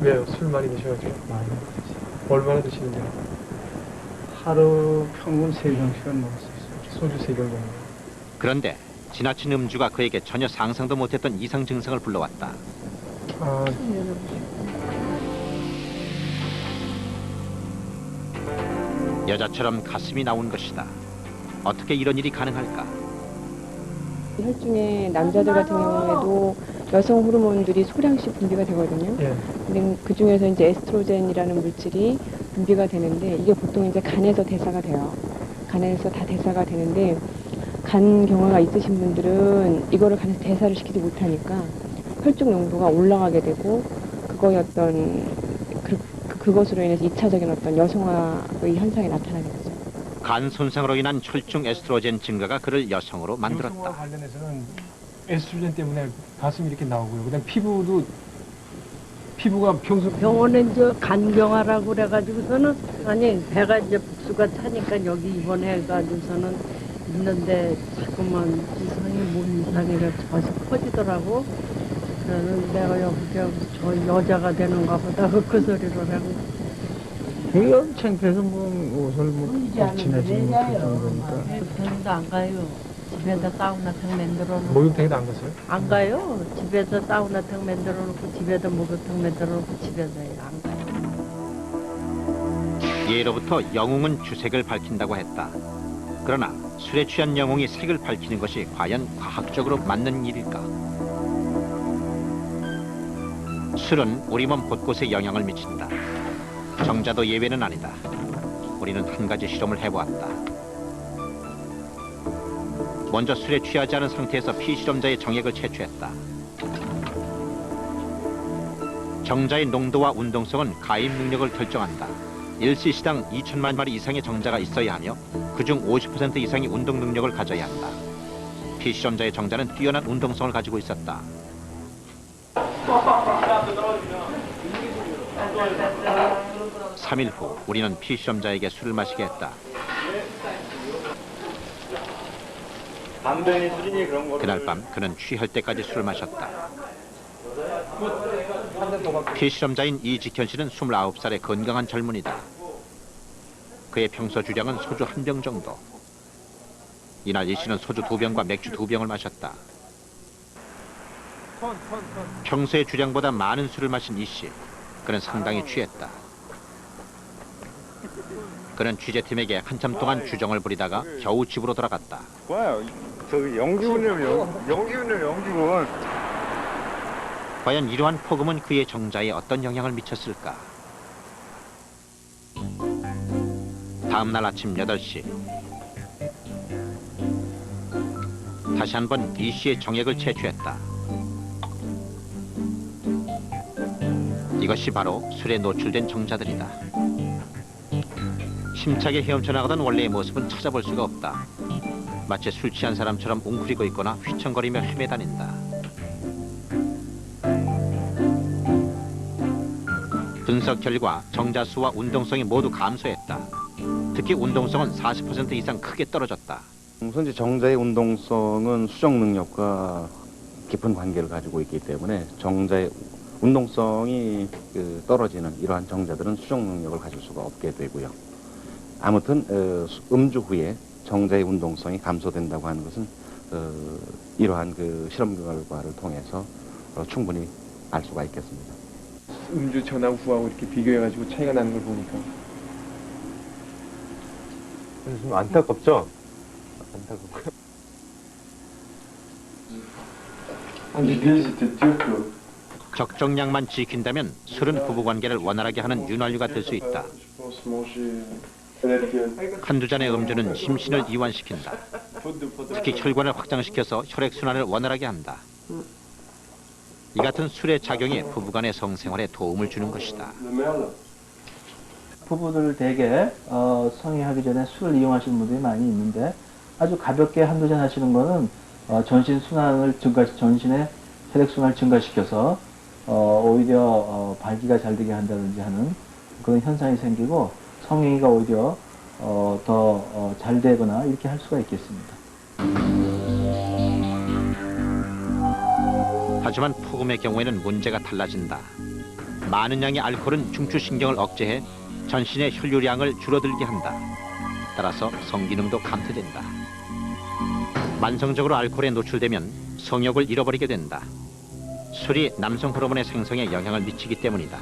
왜요? 술 많이 드셔가지고? 많이. 얼마나 드시는데요? 하루 평균 3병씩은 먹을 수 있어요. 소주 3병 정도. 그런데 지나친 음주가 그에게 전혀 상상도 못했던 이상 증상을 불러왔다. 아, 여자처럼 가슴이 나온 것이다. 어떻게 이런 일이 가능할까? 혈중에 남자들 같은 경우에도 여성 호르몬들이 소량씩 분비가 되거든요. 예. 근데 그 중에서 이제 에스트로겐이라는 물질이 분비가 되는데 이게 보통 이제 간에서 대사가 돼요. 간에서 다 대사가 되는데 간 경화가 있으신 분들은 이거를 간에서 대사를 시키지 못하니까 혈중 농도가 올라가게 되고 그거의 어떤 그것으로 인해서 2차적인 어떤 여성화의 현상이 나타나게 되죠. 간 손상으로 인한 혈중 에스트로겐 증가가 그를 여성으로 여성과 만들었다. 관련해서는 에스트로겐 때문에 가슴이 이렇게 나오고요. 그다음 피부가 평소 병원에 이제 간경화라고 그래가지고서는 아니 배가 이제 복수가 차니까 여기 입원해가지고서는 있는데 자꾸만 이상이 몸 이상이 저서 커지더라고. 그래서 내가 여기서 저 여자가 되는가 보다 그 소리를 하고. 되게 창피해서 뭐 옷을 뭐 지내지 못할 정도니까. 병원도 안 가요. 집에다 사우나탕 만들어 놓고. 목욕탕에도 안 갔어요? 안 가요. 집에서 사우나탕 만들어 놓고 집에다 목욕탕 만들어 놓고 집에서 해요. 안 가요. 예로부터 영웅은 주색을 밝힌다고 했다. 그러나 술에 취한 영웅이 색을 밝히는 것이 과연 과학적으로 맞는 일일까? 술은 우리 몸 곳곳에 영향을 미친다. 정자도 예외는 아니다. 우리는 한 가지 실험을 해보았다. 먼저 술에 취하지 않은 상태에서 피실험자의 정액을 채취했다. 정자의 농도와 운동성은 가입 능력을 결정한다. 1cc당 2천만 마리 이상의 정자가 있어야 하며 그중 50% 이상이 운동 능력을 가져야 한다. 피실험자의 정자는 뛰어난 운동성을 가지고 있었다. 3일 후 우리는 피실험자에게 술을 마시게 했다. 그날 밤 그는 취할 때까지 술을 마셨다. 피실험자인 이직현 씨는 29살의 건강한 젊은이다. 그의 평소 주량은 소주 1병 정도. 이날 이 씨는 소주 2병과 맥주 2병을 마셨다. 평소의 주량보다 많은 술을 마신 이 씨. 그는 상당히 취했다. 그는 취재팀에게 한참 동안 주정을 부리다가 겨우 집으로 돌아갔다. 와요. 저기 영기훈이면 영기훈. 과연 이러한 폭음은 그의 정자에 어떤 영향을 미쳤을까? 다음 날 아침 8시. 다시 한번 이 씨의 정액을 채취했다. 이것이 바로 술에 노출된 정자들이다. 힘차게 헤엄쳐 나가던 원래의 모습은 찾아볼 수가 없다. 마치 술 취한 사람처럼 웅크리고 있거나 휘청거리며 헤매다닌다. 분석 결과 정자수와 운동성이 모두 감소했다. 특히 운동성은 40% 이상 크게 떨어졌다. 우선 이제 정자의 운동성은 수정 능력과 깊은 관계를 가지고 있기 때문에 정자의 운동성이 떨어지는 이러한 정자들은 수정 능력을 가질 수가 없게 되고요. 아무튼 음주 후에 정자의 운동성이 감소된다고 하는 것은 이러한 실험 결과를 통해서 충분히 알 수가 있겠습니다. 음주 전하고 후하고 이렇게 비교해가지고 차이가 나는 걸 보니까 좀 안타깝죠? 안타깝고. 적정량만 지킨다면 술은 부부관계를 원활하게 하는 윤활유가 될 수 있다. 한두 잔의 음주는 심신을 이완시킨다. 특히 혈관을 확장시켜서 혈액순환을 원활하게 한다. 이 같은 술의 작용이 부부간의 성생활에 도움을 주는 것이다. 부부들 대개 성행하기 전에 술을 이용하시는 분들이 많이 있는데 아주 가볍게 한두 잔 하시는 거는 전신 순환을 전신의 혈액 순환을 증가시켜서 오히려 발기가 잘 되게 한다든지 하는 그런 현상이 생기고 성행위가 오히려 더 잘 되거나 이렇게 할 수가 있겠습니다. 하지만 폭음의 경우에는 문제가 달라진다. 많은 양의 알코올은 중추신경을 억제해 전신의 혈류량을 줄어들게 한다. 따라서 성기능도 감퇴된다. 만성적으로 알코올에 노출되면 성욕을 잃어버리게 된다. 술이 남성 호르몬의 생성에 영향을 미치기 때문이다.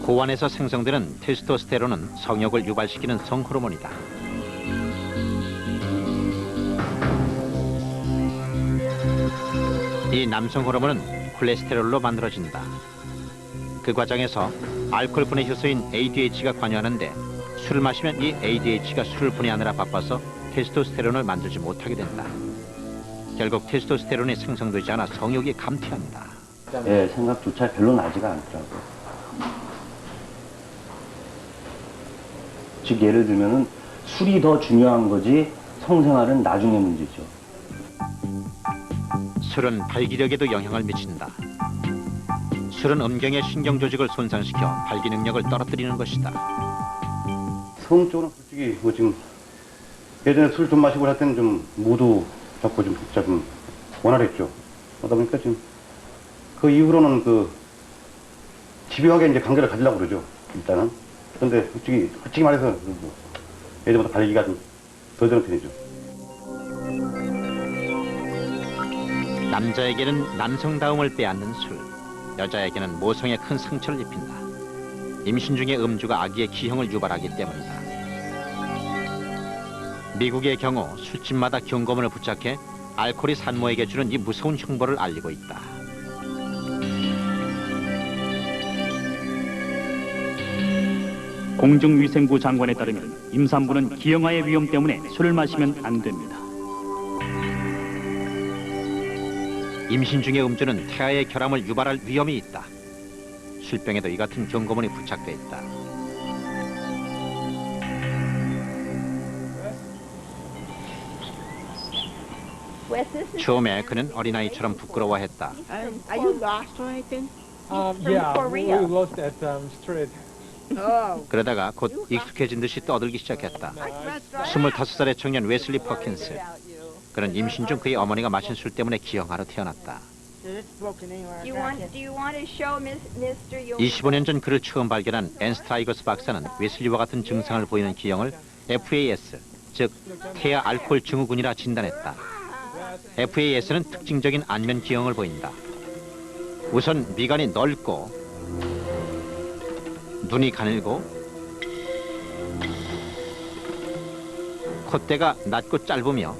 고환에서 생성되는 테스토스테론은 성욕을 유발시키는 성호르몬이다. 이 남성 호르몬은 콜레스테롤로 만들어진다. 그 과정에서 알코올분해 효소인 ADH가 관여하는데 술을 마시면 이 ADH가 술을 분해하느라 바빠서 테스토스테론을 만들지 못하게 된다. 결국 테스토스테론이 생성되지 않아 성욕이 감퇴한다. 예, 생각조차 별로 나지가 않더라고요. 즉 예를 들면은 술이 더 중요한 거지 성생활은 나중의 문제죠. 술은 발기력에도 영향을 미친다. 술은 음경의 신경 조직을 손상시켜 발기 능력을 떨어뜨리는 것이다. 성적으로는 솔직히 뭐 지금 예전에 술 좀 마시고 할 때는 좀 모두 잡고 좀 원활했죠. 그러다 보니까 지금 그 이후로는 집요하게 이제 관계를 가지려고 그러죠. 일단은. 그런데 솔직히 말해서 뭐 예전보다 발기가 좀 더 되는 편이죠. 남자에게는 남성다움을 빼앗는 술, 여자에게는 모성에 큰 상처를 입힌다. 임신 중에 음주가 아기의 기형을 유발하기 때문이다. 미국의 경우 술집마다 경고문을 부착해 알코올이 산모에게 주는 이 무서운 형벌을 알리고 있다. 공중위생부 장관에 따르면 임산부는 기형아의 위험 때문에 술을 마시면 안 됩니다. 임신 중의 음주는 태아의 결함을 유발할 위험이 있다. 술병에도 이 같은 경고문이 부착돼 있다. 처음에 그는 어린아이처럼 부끄러워했다. Are you lost or anything? Yeah, we lost that street. 그러다가 곧 익숙해진 듯이 떠들기 시작했다. 25살의 청년 웨슬리 퍼킨스. 그는 임신 중 그의 어머니가 마신 술 때문에 기형아로 태어났다. 25년 전 그를 처음 발견한 앤 스트라이거스 박사는 웨슬리와 같은 증상을 보이는 기형을 FAS, 즉 태아 알코올 증후군이라 진단했다. FAS는 특징적인 안면 기형을 보인다. 우선 미간이 넓고 눈이 가늘고 콧대가 낮고 짧으며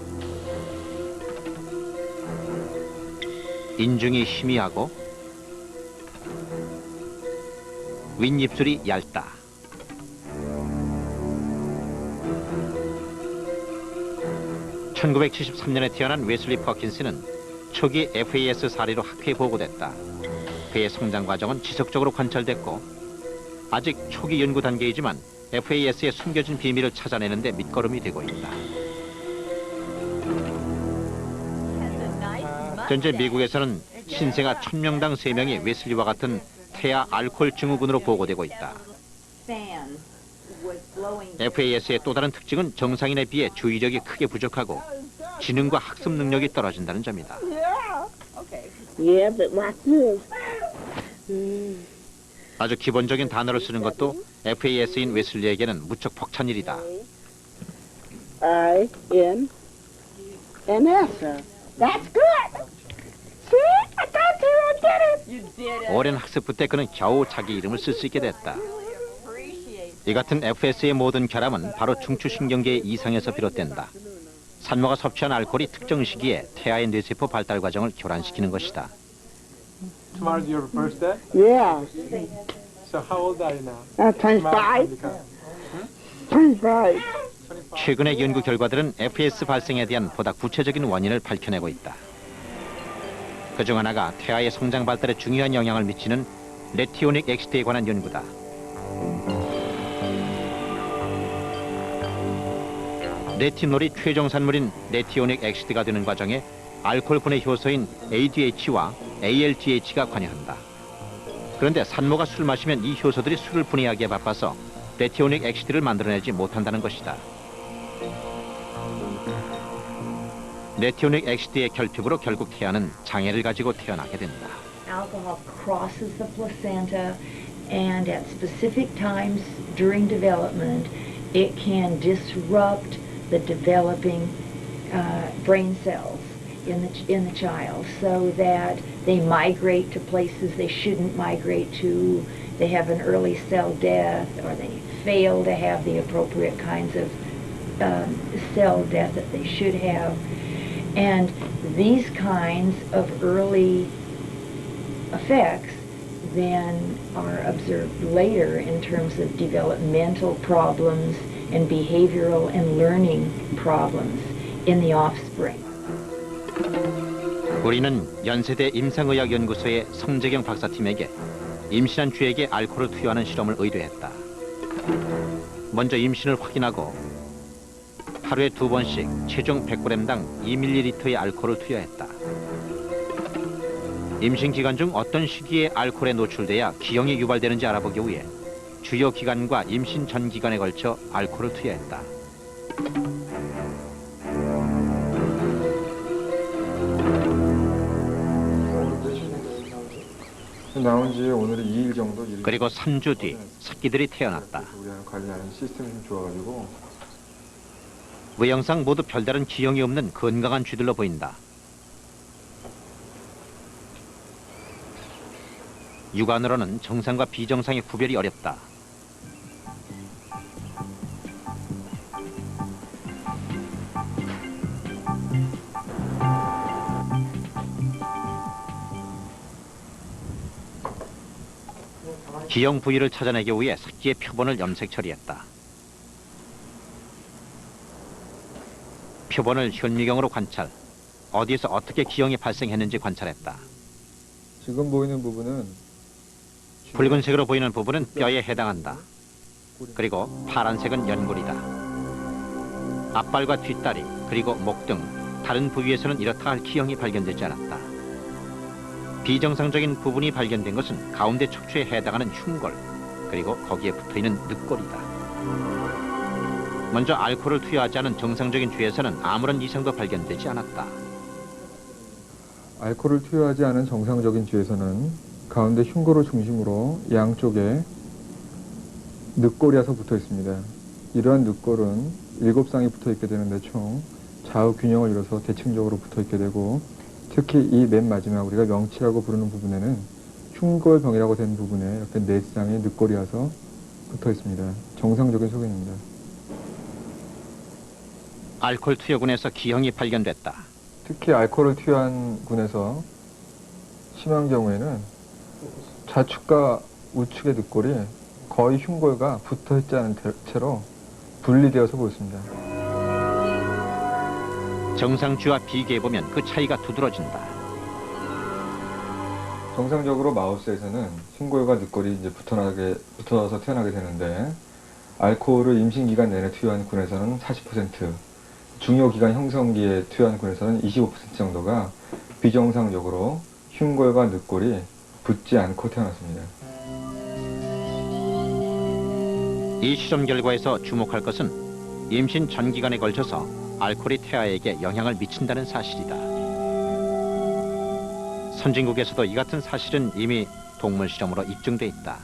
인중이 희미하고 윗입술이 얇다. (1973년에) 태어난 웨슬리 퍼킨스는 초기 FAS 사례로 학회에 보고됐다. 그의 성장 과정은 지속적으로 관찰됐고 아직 초기 연구 단계이지만 FAS의 숨겨진 비밀을 찾아내는 데 밑거름이 되고 있다. 현재 미국에서는 신생아 1000명당 3명이 웨슬리와 같은 태아 알코올 증후군으로 보고되고 있다. FAS의 또 다른 특징은 정상인에 비해 주의력이 크게 부족하고 지능과 학습 능력이 떨어진다는 점이다. Yeah, but like this. 아주 기본적인 단어를 쓰는 것도 FAS인 웨슬리에게는 무척 벅찬 일이다. I-N and S. That's good. See? I told you I did it. You did it. 오랜 학습부 때 그는 겨우 자기 이름을 쓸 수 있게 됐다. 이 같은 FS의 모든 결함은 바로 중추신경계의 이상에서 비롯된다. 산모가 섭취한 알코올이 특정 시기에 태아의 뇌세포 발달 과정을 교란시키는 것이다. Tomorrow's your birthday? Yeah. So how old are you now? 25. 25. 최근의 연구 결과들은 FS 발생에 대한 보다 구체적인 원인을 밝혀내고 있다. 그중 하나가 태아의 성장 발달에 중요한 영향을 미치는 레티오닉 엑시드에 관한 연구다. 레티놀이 최종산물인 레티오닉 엑시드가 되는 과정에 알코올 분해 효소인 ADH와 ALDH가 관여한다. 그런데 산모가 술 마시면 이 효소들이 술을 분해하기에 바빠서 레티오닉 엑시드를 만들어내지 못한다는 것이다. 레티오닉 엑시드의 결핍으로 결국 태아는 장애를 가지고 태어나게 된다. Alcohol crosses the placenta, and at specific times during development, it can disrupt the developing brain cells in the child, so that they migrate to places they shouldn't migrate to. They have an early cell death, or they fail to have the appropriate kinds of cell death that they should have. And these kinds of early effects then are observed later in terms of developmental problems and behavioral and learning problems in the offspring. 우리는 연세대 임상의학연구소의 성재경 박사팀에게 임신한 쥐에게 알코올을 투여하는 실험을 의뢰했다. 먼저 임신을 확인하고 하루에 2번씩 체중 100g당 2ml의 알코올을 투여했다. 임신 기간 중 어떤 시기에 알코올에 노출돼야 기형이 유발되는지 알아보기 위해 주요 기간과 임신 전 기간에 걸쳐 알코올을 투여했다. 나온 지 오늘이 2일 정도. 그리고 3주 뒤 새끼들이 태어났다. 우리랑 관리하는 시스템이 좀 좋아가지고. 외형상 모두 별다른 기형이 없는 건강한 쥐들로 보인다. 육안으로는 정상과 비정상의 구별이 어렵다. 기형 부위를 찾아내기 위해 새끼의 표본을 염색 처리했다. 표본을 현미경으로 관찰, 어디에서 어떻게 기형이 발생했는지 관찰했다. 지금 보이는 부분은 붉은색으로 보이는 부분은 뼈에 해당한다. 그리고 파란색은 연골이다. 앞발과 뒷다리, 그리고 목 등 다른 부위에서는 이렇다 할 기형이 발견되지 않았다. 비정상적인 부분이 발견된 것은 가운데 척추에 해당하는 흉골, 그리고 거기에 붙어있는 늑골이다. 먼저 알코올을 투여하지 않은 정상적인 쥐에서는 아무런 이상도 발견되지 않았다. 알코올을 투여하지 않은 정상적인 쥐에서는 가운데 흉골을 중심으로 양쪽에 늑골이어서 붙어 있습니다. 이러한 늑골은 7쌍이 붙어 있게 되는데 총 좌우 균형을 이뤄서 대칭적으로 붙어 있게 되고, 특히 이 맨 마지막 우리가 명치라고 부르는 부분에는 흉골병이라고 된 부분에 이렇게 4쌍의 늑골이어서 붙어 있습니다. 정상적인 소견입니다. 알코올 투여군에서 기형이 발견됐다. 특히 알코올을 투여한 군에서 심한 경우에는 좌측과 우측의 늑골이 거의 흉골과 붙어있지 않은 채로 분리되어서 보였습니다. 정상쥐와 비교해보면 그 차이가 두드러진다. 정상적으로 마우스에서는 흉골과 늑골이 이제 붙어서 태어나게 되는데, 알코올을 임신기간 내내 투여한 군에서는 40%, 중요기간 형성기에 투여한 군에서는 25% 정도가 비정상적으로 흉골과 늑골이 붙지 않고 태어났습니다. 이 실험 결과에서 주목할 것은 임신 전 기간에 걸쳐서 알코올이 태아에게 영향을 미친다는 사실이다. 선진국에서도 이 같은 사실은 이미 동물 실험으로 입증돼 있다.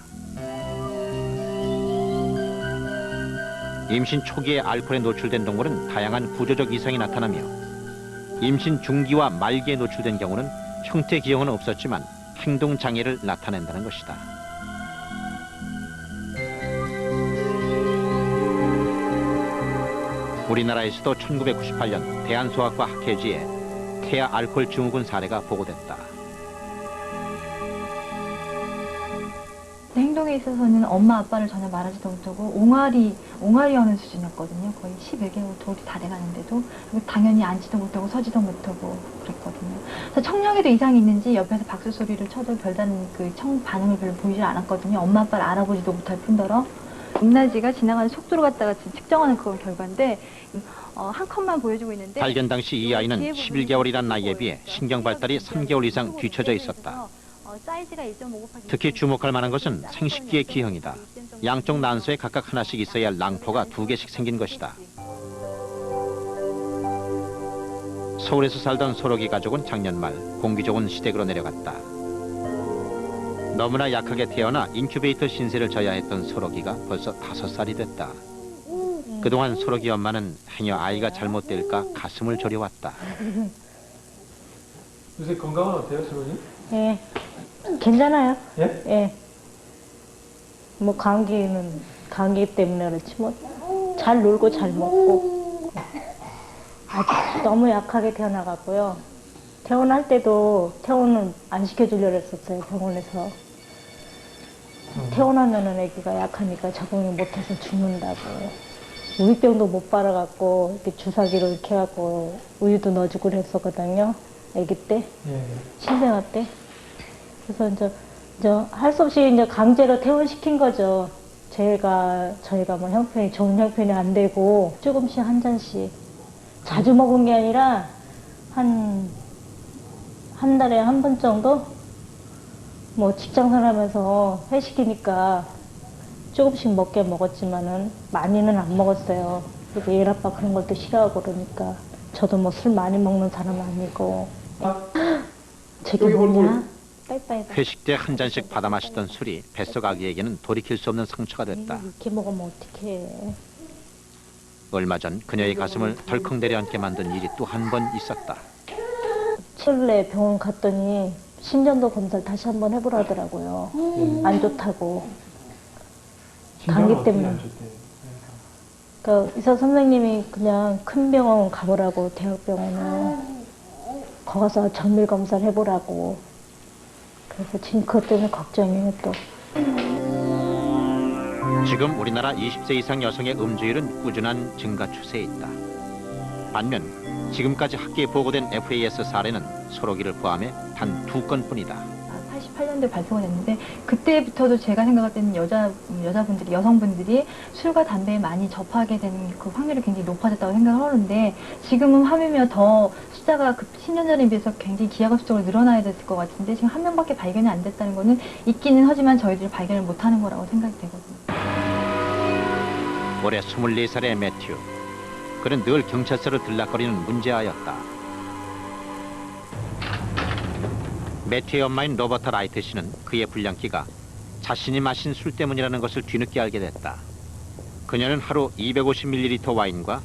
임신 초기에 알코올에 노출된 동물은 다양한 구조적 이상이 나타나며 임신 중기와 말기에 노출된 경우는 형태 기형은 없었지만 행동 장애를 나타낸다는 것이다. 우리나라에서도 1998년 대한소아과 학회지에 태아 알코올 증후군 사례가 보고됐다. 행동에 있어서는 엄마 아빠를 전혀 말하지도 못하고 옹알이 하는 수준이었거든요. 거의 11개월 돌이 다 돼가는데도 당연히 앉지도 못하고 서지도 못하고 그랬거든요. 그래서 청력에도 이상이 있는지 옆에서 박수 소리를 쳐도 별다른 그 반응을 별로 보이질 않았거든요. 엄마 아빠를 알아보지도 못할 뿐더러 높낮이가 지나가는 속도로 갖다가 측정하는 그런 결과인데 한 컷만 보여주고 있는데 발견 당시 이 아이는 11개월이란 나이에 비해 신경 발달이 3개월 이상 뒤처져 있었다. 사이즈가 1.5곱하기 특히 주목할 만한 것은 생식기의 기형이다. 양쪽 난소에 각각 하나씩 있어야 할 낭포가 2개씩 생긴 것이다. 서울에서 살던 소록이 가족은 작년 말 공기 좋은 시댁으로 내려갔다. 너무나 약하게 태어나 인큐베이터 신세를 져야 했던 소록이가 벌써 5살이 됐다. 그동안 소록이 엄마는 행여 아이가 잘못될까 가슴을 졸여왔다. 요새 건강은 어때요, 소록이? 예, 괜찮아요. 예? 예. 뭐 감기 때문에 그렇지 뭐 잘 놀고 잘 먹고 아직 너무 약하게 태어나갔고요. 퇴원할 때도 퇴원은 안 시켜주려고 했었어요, 병원에서. 퇴원하면은 아기가 약하니까 적응이 못해서 죽는다고. 우유병도 못 빨아갖고 이렇게 주사기로 이렇게 해갖고 우유도 넣어주고 그랬었거든요, 아기 때. 신생아 때. 그래서 이제 할 수 없이 이제 강제로 퇴원시킨 거죠. 저희가 뭐 좋은 형편이 안 되고 조금씩 한 잔씩 자주 먹은 게 아니라 한 달에 한 번 정도 뭐 직장생활하면서 회식이니까 조금씩 먹었지만은 많이는 안 먹었어요. 그리고 애 아빠 그런 것도 싫어하고 그러니까 저도 뭐 술 많이 먹는 사람 아니고. 저기 뭐냐? 회식 때 한 잔씩 받아 마시던 술이 뱃속 아기에게는 돌이킬 수 없는 상처가 됐다. 이렇게 먹으면 어떡해. 얼마 전 그녀의 가슴을 덜컥 내려앉게 만든 일이 또 한 번 있었다. 철내 병원 갔더니 심전도 검사를 다시 한번 해보라더라고요. 안 좋다고. 감기 때문에. 그러니까 의사 선생님이 그냥 큰 병원 가보라고, 대학병원에. 거기 가서 정밀 검사를 해보라고. 그래서 지금 그것 때문에 걱정이에요, 또. 지금 우리나라 20세 이상 여성의 음주율은 꾸준한 증가 추세에 있다. 반면 지금까지 학계에 보고된 FAS 사례는 소록이를 포함해 단 2건뿐이다. 88년도에 발표가 됐는데 그때부터도 제가 생각할 때는 여성분들이 술과 담배에 많이 접하게 되는 그 확률이 굉장히 높아졌다고 생각을 하는데 지금은 하물며 더 숫자가 10년 전에 비해서 굉장히 기하급수적으로 늘어나야 됐을 것 같은데 지금 한 명밖에 발견이 안 됐다는 거는 있기는 하지만 저희들이 발견을 못하는 거라고 생각이 되거든요. 올해 24살의 매튜. 그는 늘 경찰서를 들락거리는 문제아였다. 매튜의 엄마인 로버타 라이트 씨는 그의 불량기가 자신이 마신 술 때문이라는 것을 뒤늦게 알게 됐다. 그녀는 하루 250ml 와인과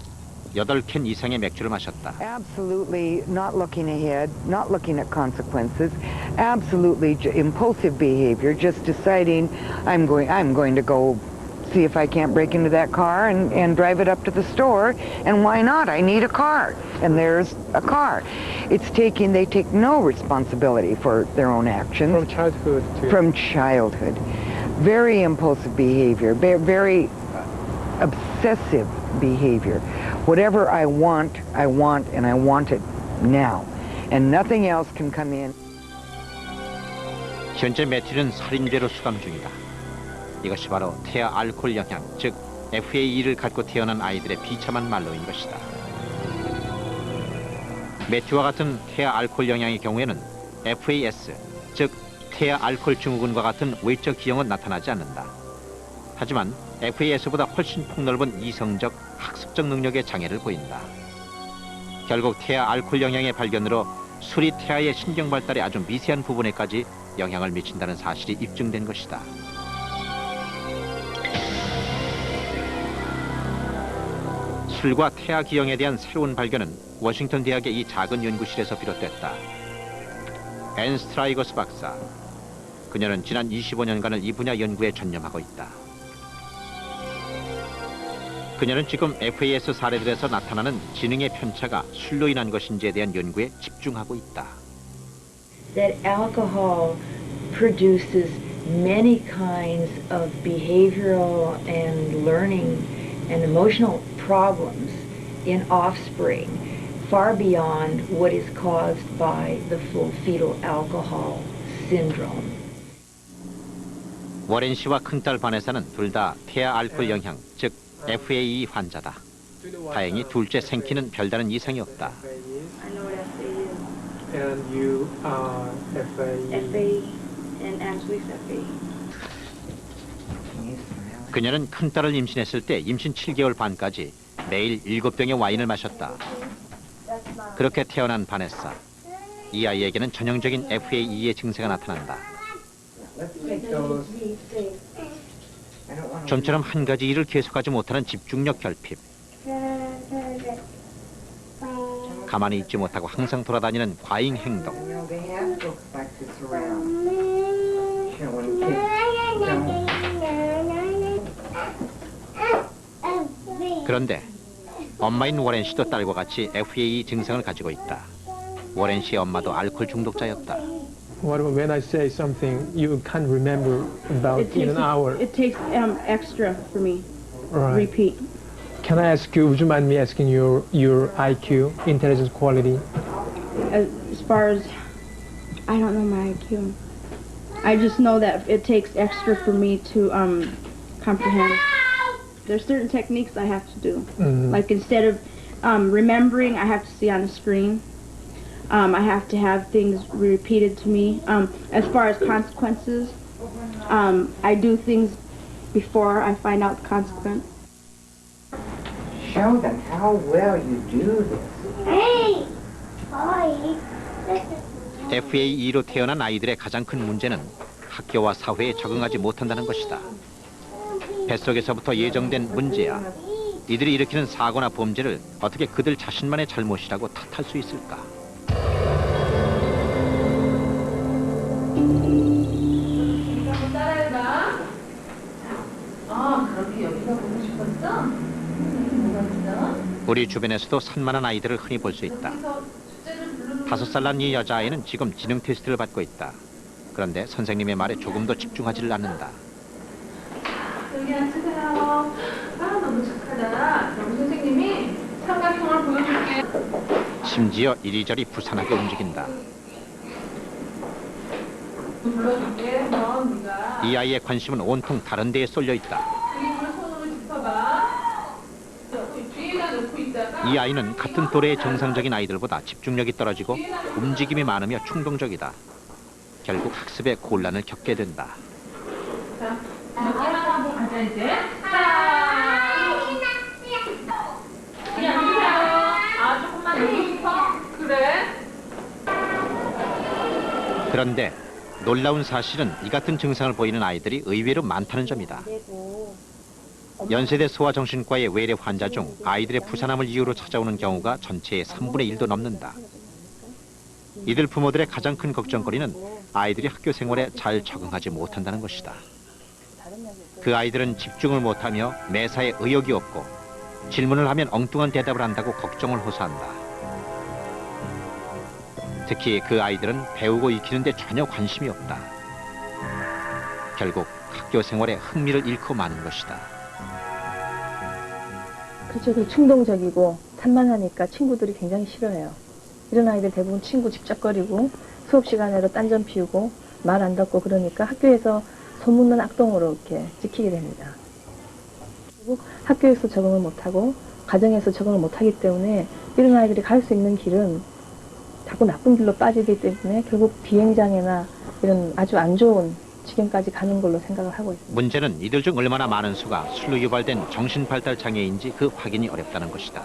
8캔 이상의 맥주를 마셨다. Absolutely not looking ahead, not looking at consequences, absolutely impulsive behavior, just deciding I'm going to go see if I can't break into that car and drive it up to the store, and why not? I need a car, and there's a car. They take no responsibility for their own actions. From childhood too. From childhood. Very impulsive behavior, very obsessive behavior. Whatever I want, and I want it now. And nothing else can come in. 현재 매튜는 살인죄로 수감 중이다. 이것이 바로 태아 알코올 영향, 즉 FAE를 갖고 태어난 아이들의 비참한 말로인 것이다. 매튜와 같은 태아 알코올 영향의 경우에는 FAS, 즉 태아 알코올 증후군과 같은 외적 기형은 나타나지 않는다. 하지만 FAS보다 훨씬 폭넓은 이성적, 학습적 능력의 장애를 보인다. 결국 태아 알코올 영향의 발견으로 술이 태아의 신경 발달에 아주 미세한 부분에까지 영향을 미친다는 사실이 입증된 것이다. 술과 태아 기형에 대한 새로운 발견은 워싱턴 대학의 이 작은 연구실에서 비롯됐다. 앤 스트라이거스 박사. 그녀는 지난 25년간을 이 분야 연구에 전념하고 있다. 그녀는 지금 FAS 사례들에서 나타나는 지능의 편차가 술로 인한 것인지에 대한 연구에 집중하고 있다. That alcohol produces many kinds of behavioral and learning and emotional problems in offspring far beyond what is caused by the full fetal alcohol syndrome. 워렌 씨와 큰딸 바네사는 둘 다 태아 알코올 영향, 즉 FAE 환자다. 다행히 둘째 생키는 별다른 이상이 없다. I know what FA is. And you are FAE. FA and Ashley's FA. 그녀는 큰딸을 임신했을 때 임신 7개월 반까지 매일 7병의 와인을 마셨다. 그렇게 태어난 바네사. 이 아이에게는 전형적인 FAE의 증세가 나타난다. 좀처럼 한 가지 일을 계속하지 못하는 집중력 결핍. 가만히 있지 못하고 항상 돌아다니는 과잉 행동. 그런데 엄마인 워렌 씨도 딸과 같이 FAE 증상을 가지고 있다. 워렌 씨의 엄마도 알코올 중독자였다. What about when I say something you can't remember about in an hour? It takes extra for me. Right. Repeat. Can I ask you, would you mind me asking your IQ, intelligence quality? As far as, I don't know my IQ. I just know that it takes extra for me to comprehend. There's certain techniques I have to do. Like instead of remembering, I have to see on the screen. I have to have things repeated to me. As far as consequences, I do things before I find out the consequence. Show them how well you do this. Hey! FAE로 태어난 아이들의 가장 큰 문제는 학교와 사회에 적응하지 못한다는 것이다. 뱃속에서부터 예정된 문제야. 이들이 일으키는 사고나 범죄를 어떻게 그들 자신만의 잘못이라고 탓할 수 있을까? 따라해봐. 그렇게 여기가 보고 싶었어? 뭐가 있어? 우리 주변에서도 산만한 아이들을 흔히 볼 수 있다. 5살 난 이 여자아이는 지금 지능 테스트를 받고 있다. 그런데 선생님의 말에 조금도 집중하지를 않는다. 여기 앉으세요. 너무 착하다. 그럼 선생님이 삼각형을 보여줄게. 심지어 이리저리 부산하게 움직인다. 불러줄게. 넌 네가 이 아이의 관심은 온통 다른 데에 쏠려 있다. 그림을 손으로 짚어봐. 뒤에다 놓고 있다가 이 아이는 같은 또래의 정상적인 아이들보다 집중력이 떨어지고 움직임이 많으며 충동적이다. 결국 학습에 곤란을 겪게 된다. 자, 여기만 가자 이제. 하나. 그냥 앉으세요. 조금만 놀고 싶어? 그래. 그런데 놀라운 사실은 이 같은 증상을 보이는 아이들이 의외로 많다는 점이다. 연세대 소아정신과의 외래 환자 중 아이들의 부산함을 이유로 찾아오는 경우가 전체의 3분의 1도 넘는다. 이들 부모들의 가장 큰 걱정거리는 아이들이 학교 생활에 잘 적응하지 못한다는 것이다. 그 아이들은 집중을 못하며 매사에 의욕이 없고 질문을 하면 엉뚱한 대답을 한다고 걱정을 호소한다. 특히 그 아이들은 배우고 익히는데 전혀 관심이 없다. 결국 학교 생활에 흥미를 잃고 마는 것이다. 그렇죠. 충동적이고 산만하니까 친구들이 굉장히 싫어해요. 이런 아이들 대부분 친구 집적거리고 수업 시간에도 딴전 피우고 말 안 듣고 그러니까 학교에서 소문난 악동으로 이렇게 찍히게 됩니다. 그리고 학교에서 적응을 못하고 가정에서 적응을 못하기 때문에 이런 아이들이 갈 수 있는 길은 자꾸 나쁜 길로 빠지기 때문에 결국 비행장애나 이런 아주 안 좋은 지경까지 가는 걸로 생각을 하고 있습니다. 문제는 이들 중 얼마나 많은 수가 술로 유발된 정신발달 장애인지 그 확인이 어렵다는 것이다.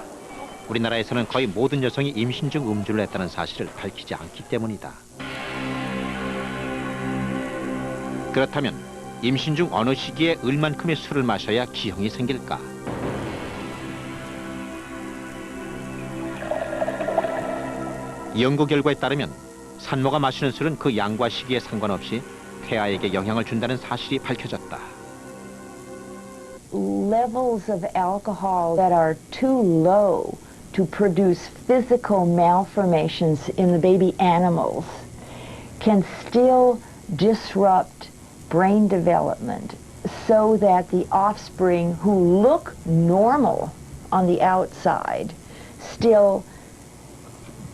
우리나라에서는 거의 모든 여성이 임신 중 음주를 했다는 사실을 밝히지 않기 때문이다. 그렇다면 임신 중 어느 시기에 얼만큼의 술을 마셔야 기형이 생길까? 연구 결과에 따르면 산모가 마시는 술은 그 양과 시기에 상관없이 태아에게 영향을 준다는 사실이 밝혀졌다. Levels of alcohol that are too low to produce physical malformations in the baby animals can still disrupt brain development so that the offspring who look normal on the outside still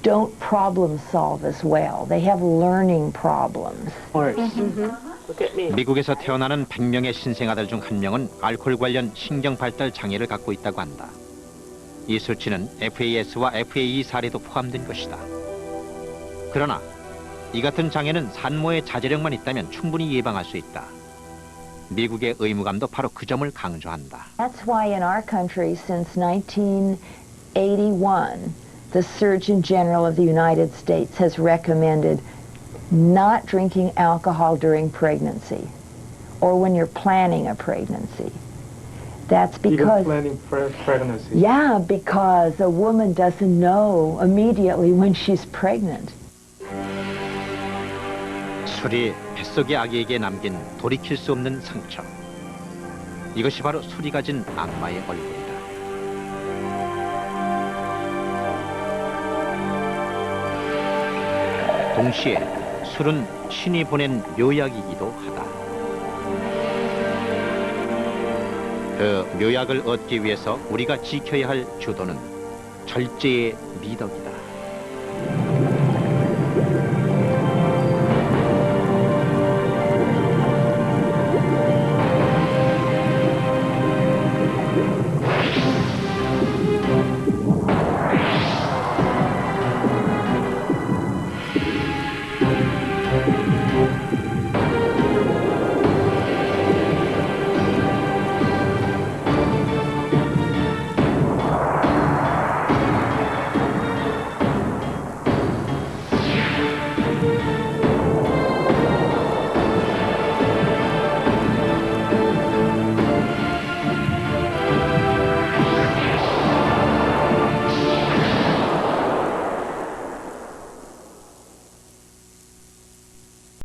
don't problem solve as well. They have learning problems. 미국에서 태어나는 100명의 신생아들 중 1명은 알코올 관련 신경 발달 장애를 갖고 있다고 한다. 이 수치는 FAS와 FAE 사례도 포함된 것이다. 그러나 이 같은 장애는 산모의 자제력만 있다면 충분히 예방할 수 있다. 미국의 의무감도 바로 그 점을 강조한다. That's why in our country since 1981 the Surgeon General of the United States has recommended not drinking alcohol during pregnancy or when you're planning a pregnancy. That's because Even planning pregnancy. Yeah, because a woman doesn't know immediately when she's pregnant. 술이 뱃속의 아기에게 남긴 돌이킬 수 없는 상처. 이것이 바로 술이 가진 악마의 얼굴이다. 동시에 술은 신이 보낸 묘약이기도 하다. 그 묘약을 얻기 위해서 우리가 지켜야 할 주도는 절제의 미덕이다.